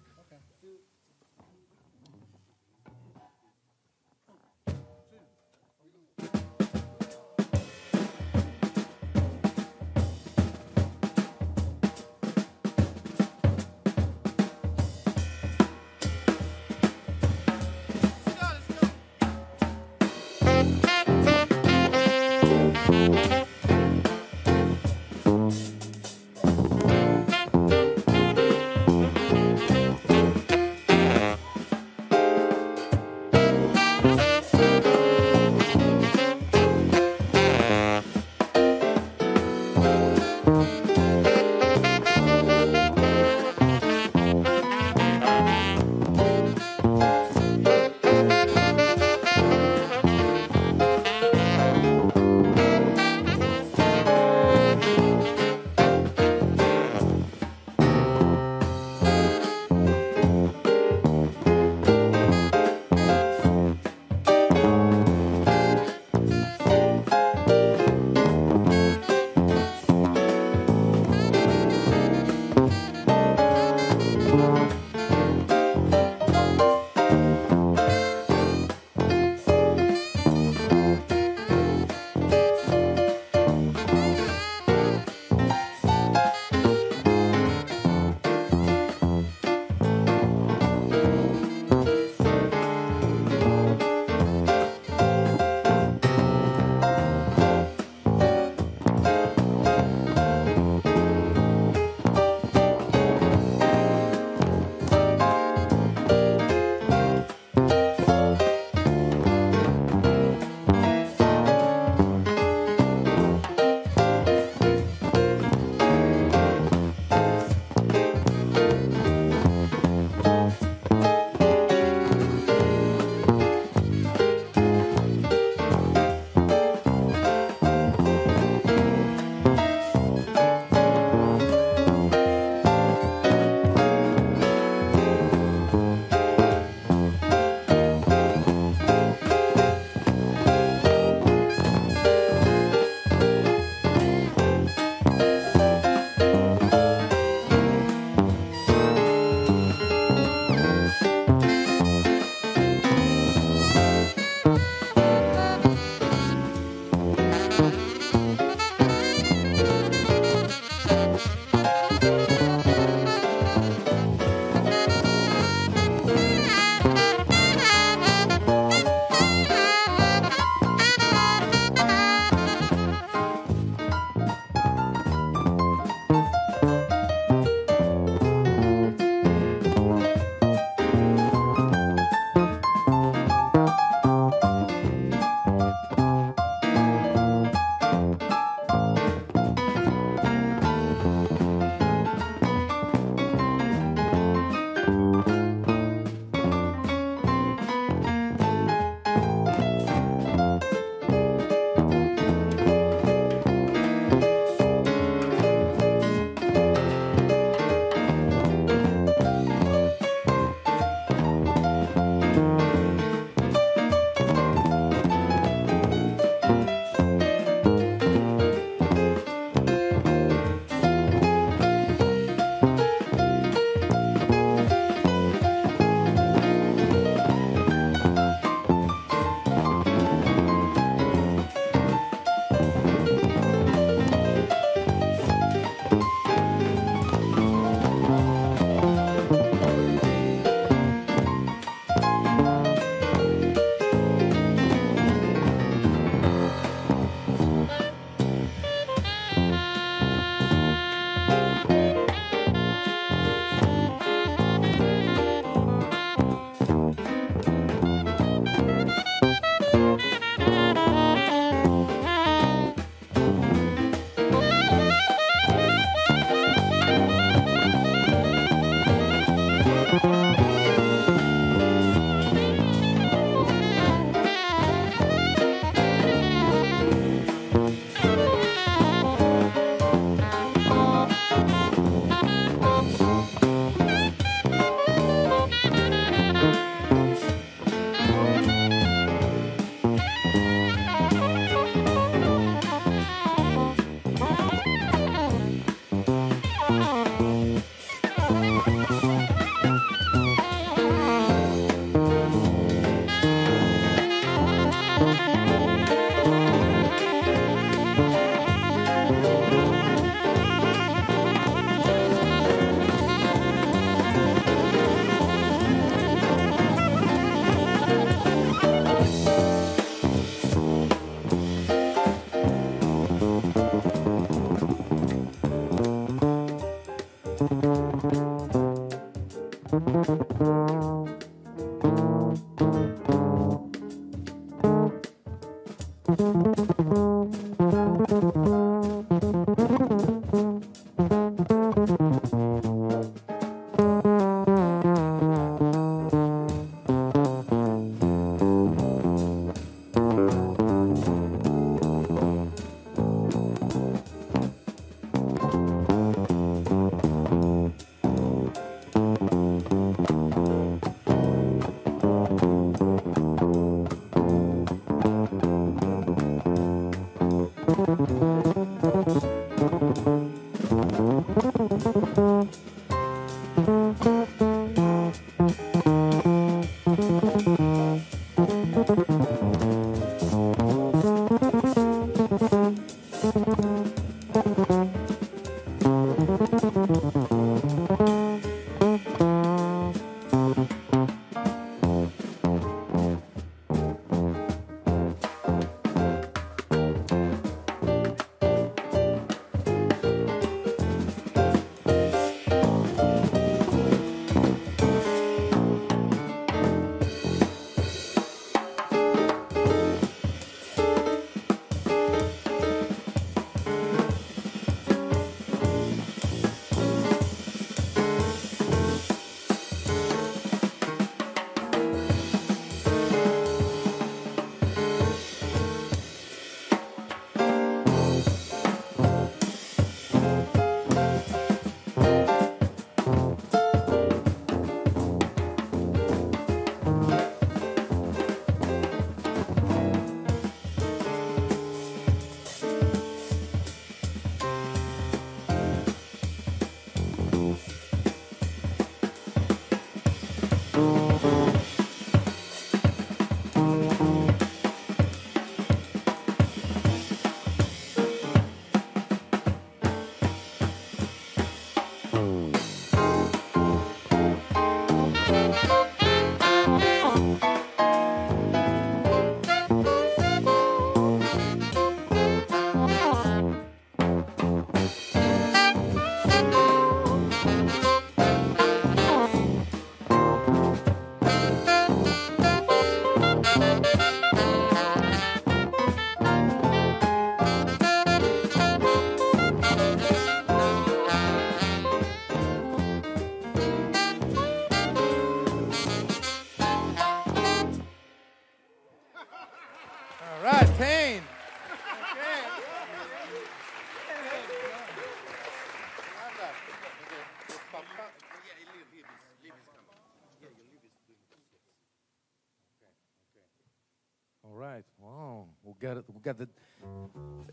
We got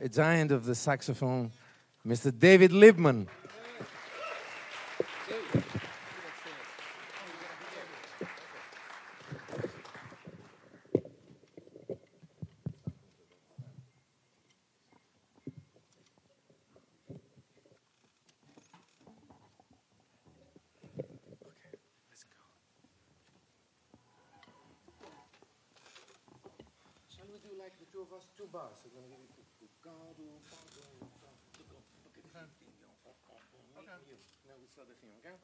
a giant of the saxophone, Mr. David Liebman. Two bars. We're going to give it to God. Okay. Now we start the theme, okay?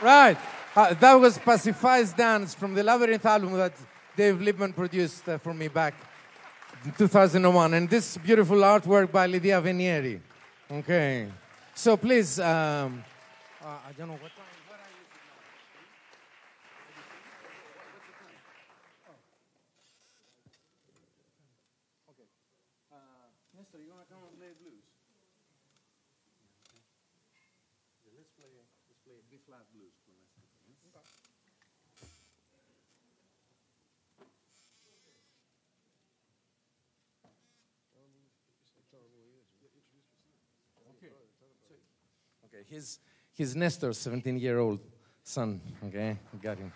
Right. That was Pacify's Dance from the Labyrinth album that Dave Liebman produced for me back in 2001. And this beautiful artwork by Lydia Venieri. Okay. So please, I don't know what time. Where are you? Okay. Nestor, you want to come and play blues? Yeah, let's play a B-flat blues for Nestor. Okay, he's Nestor's 17-year-old son. Okay, got him.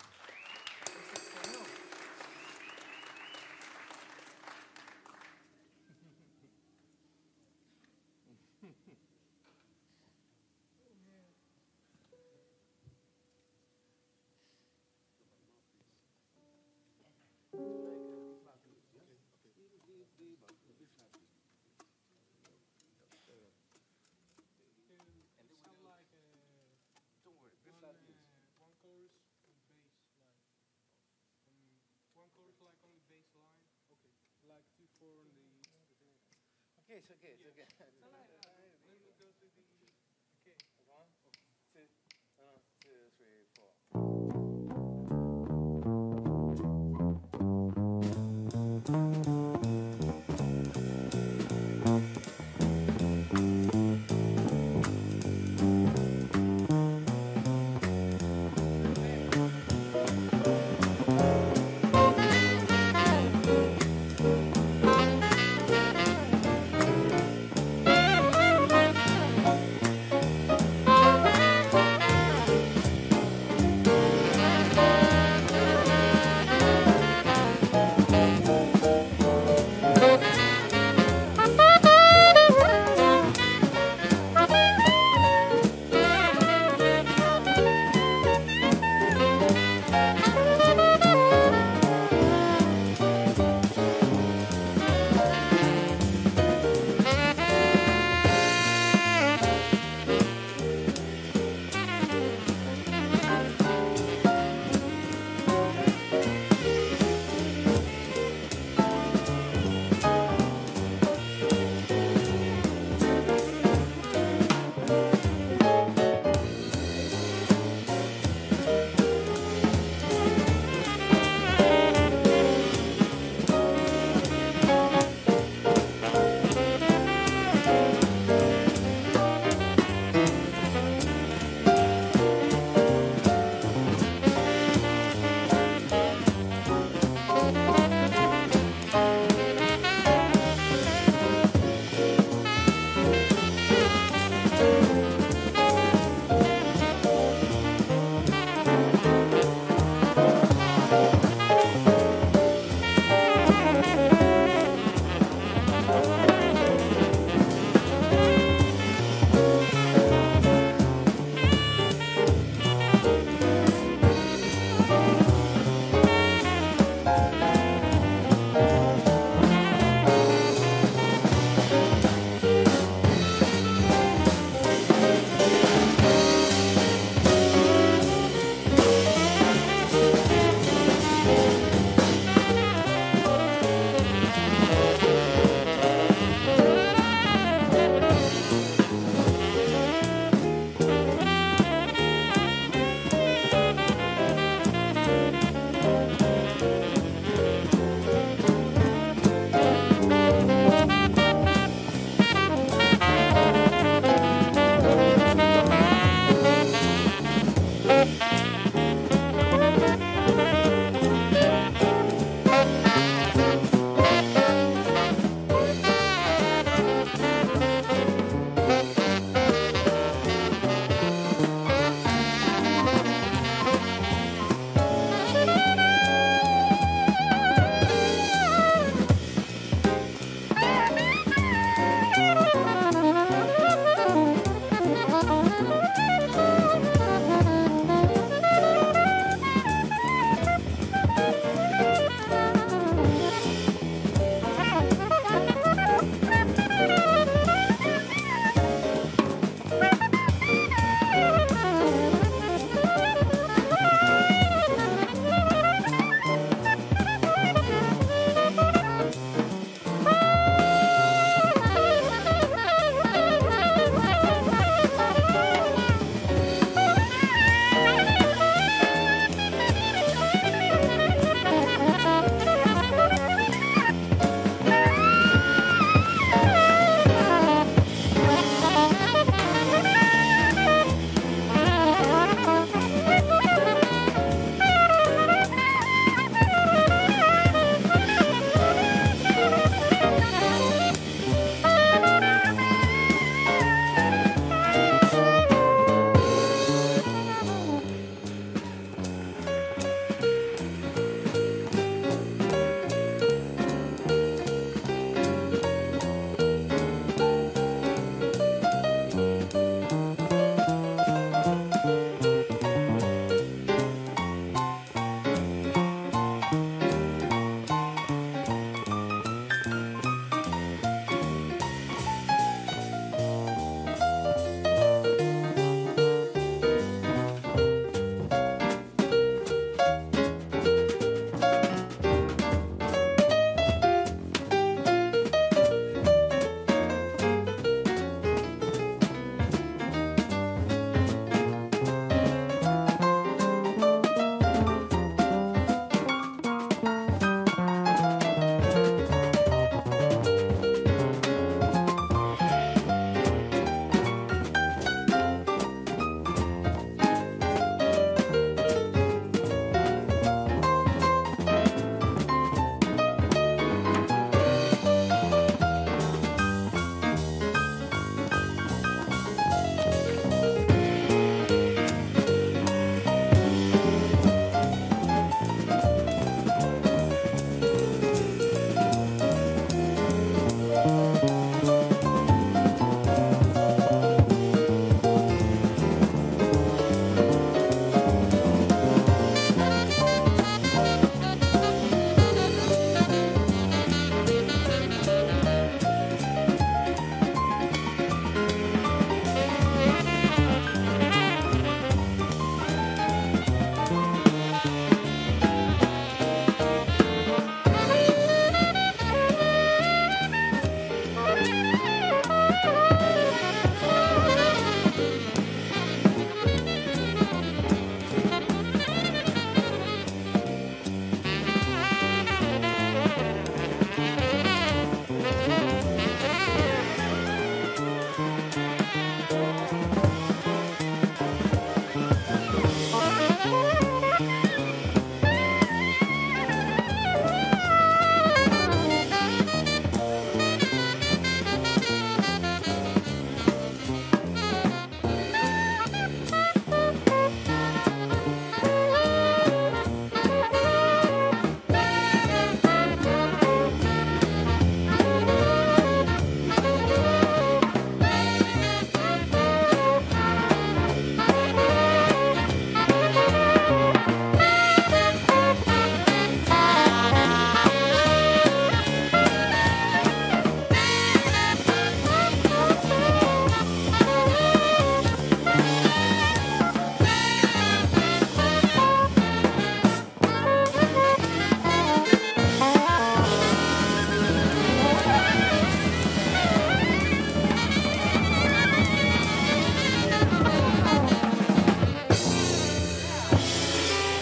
Okay, it's okay, it's okay. It's all right. Let me go to the... Okay. 1, 2, 3, 4.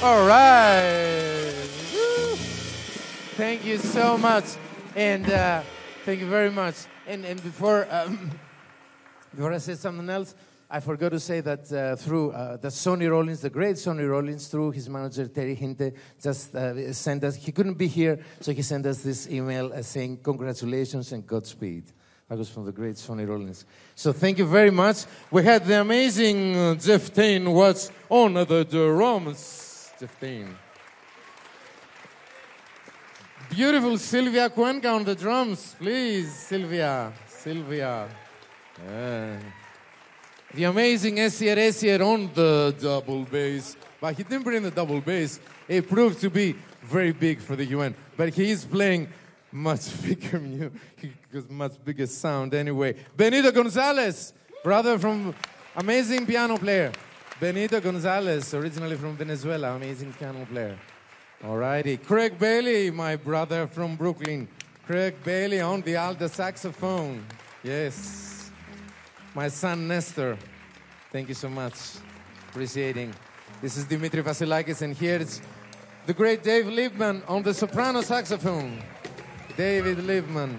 All right. Woo. Thank you so much. And thank you very much. And before I say something else, I forgot to say that through the Sonny Rollins, the great Sonny Rollins, through his manager Terry Hinte, just sent us, he couldn't be here, so he sent us this email saying congratulations and Godspeed. That was from the great Sonny Rollins. So thank you very much. We had the amazing Jeff Tain was on the drums. Jeff Tain. Beautiful Sylvia Cuenca on the drums, please, Sylvia. Sylvia. Yeah. The amazing Esier on the double bass. But he didn't bring the double bass. It proved to be very big for the UN. But he is playing much bigger music, much bigger sound anyway. Benito Gonzalez, brother from amazing piano player. Benito Gonzalez, originally from Venezuela, amazing piano player. Alrighty. Craig Bailey, my brother from Brooklyn. Craig Bailey on the alto saxophone. Yes. My son Nestor. Thank you so much. Appreciating. This is Dimitri Vassilakis, and here it's the great Dave Liebman on the soprano saxophone. David Liebman.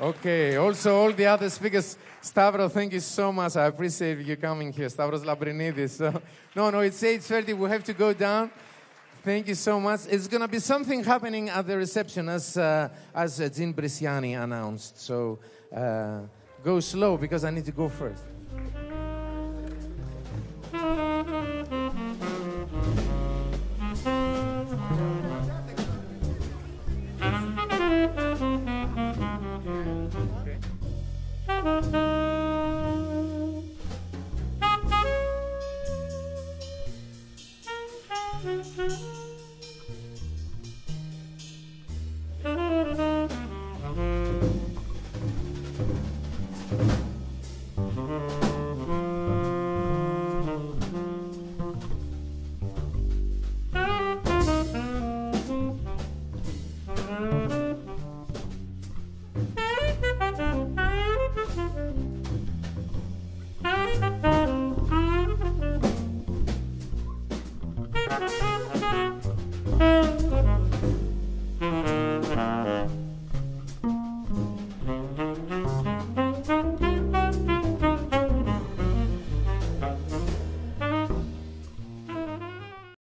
Okay, also all the other speakers. Stavros, thank you so much. I appreciate you coming here. Stavros Labrinidis. So, no, it's 8:30. We have to go down. Thank you so much. It's going to be something happening at the reception, as Jean Bresciani announced. So go slow, because I need to go first. Okay.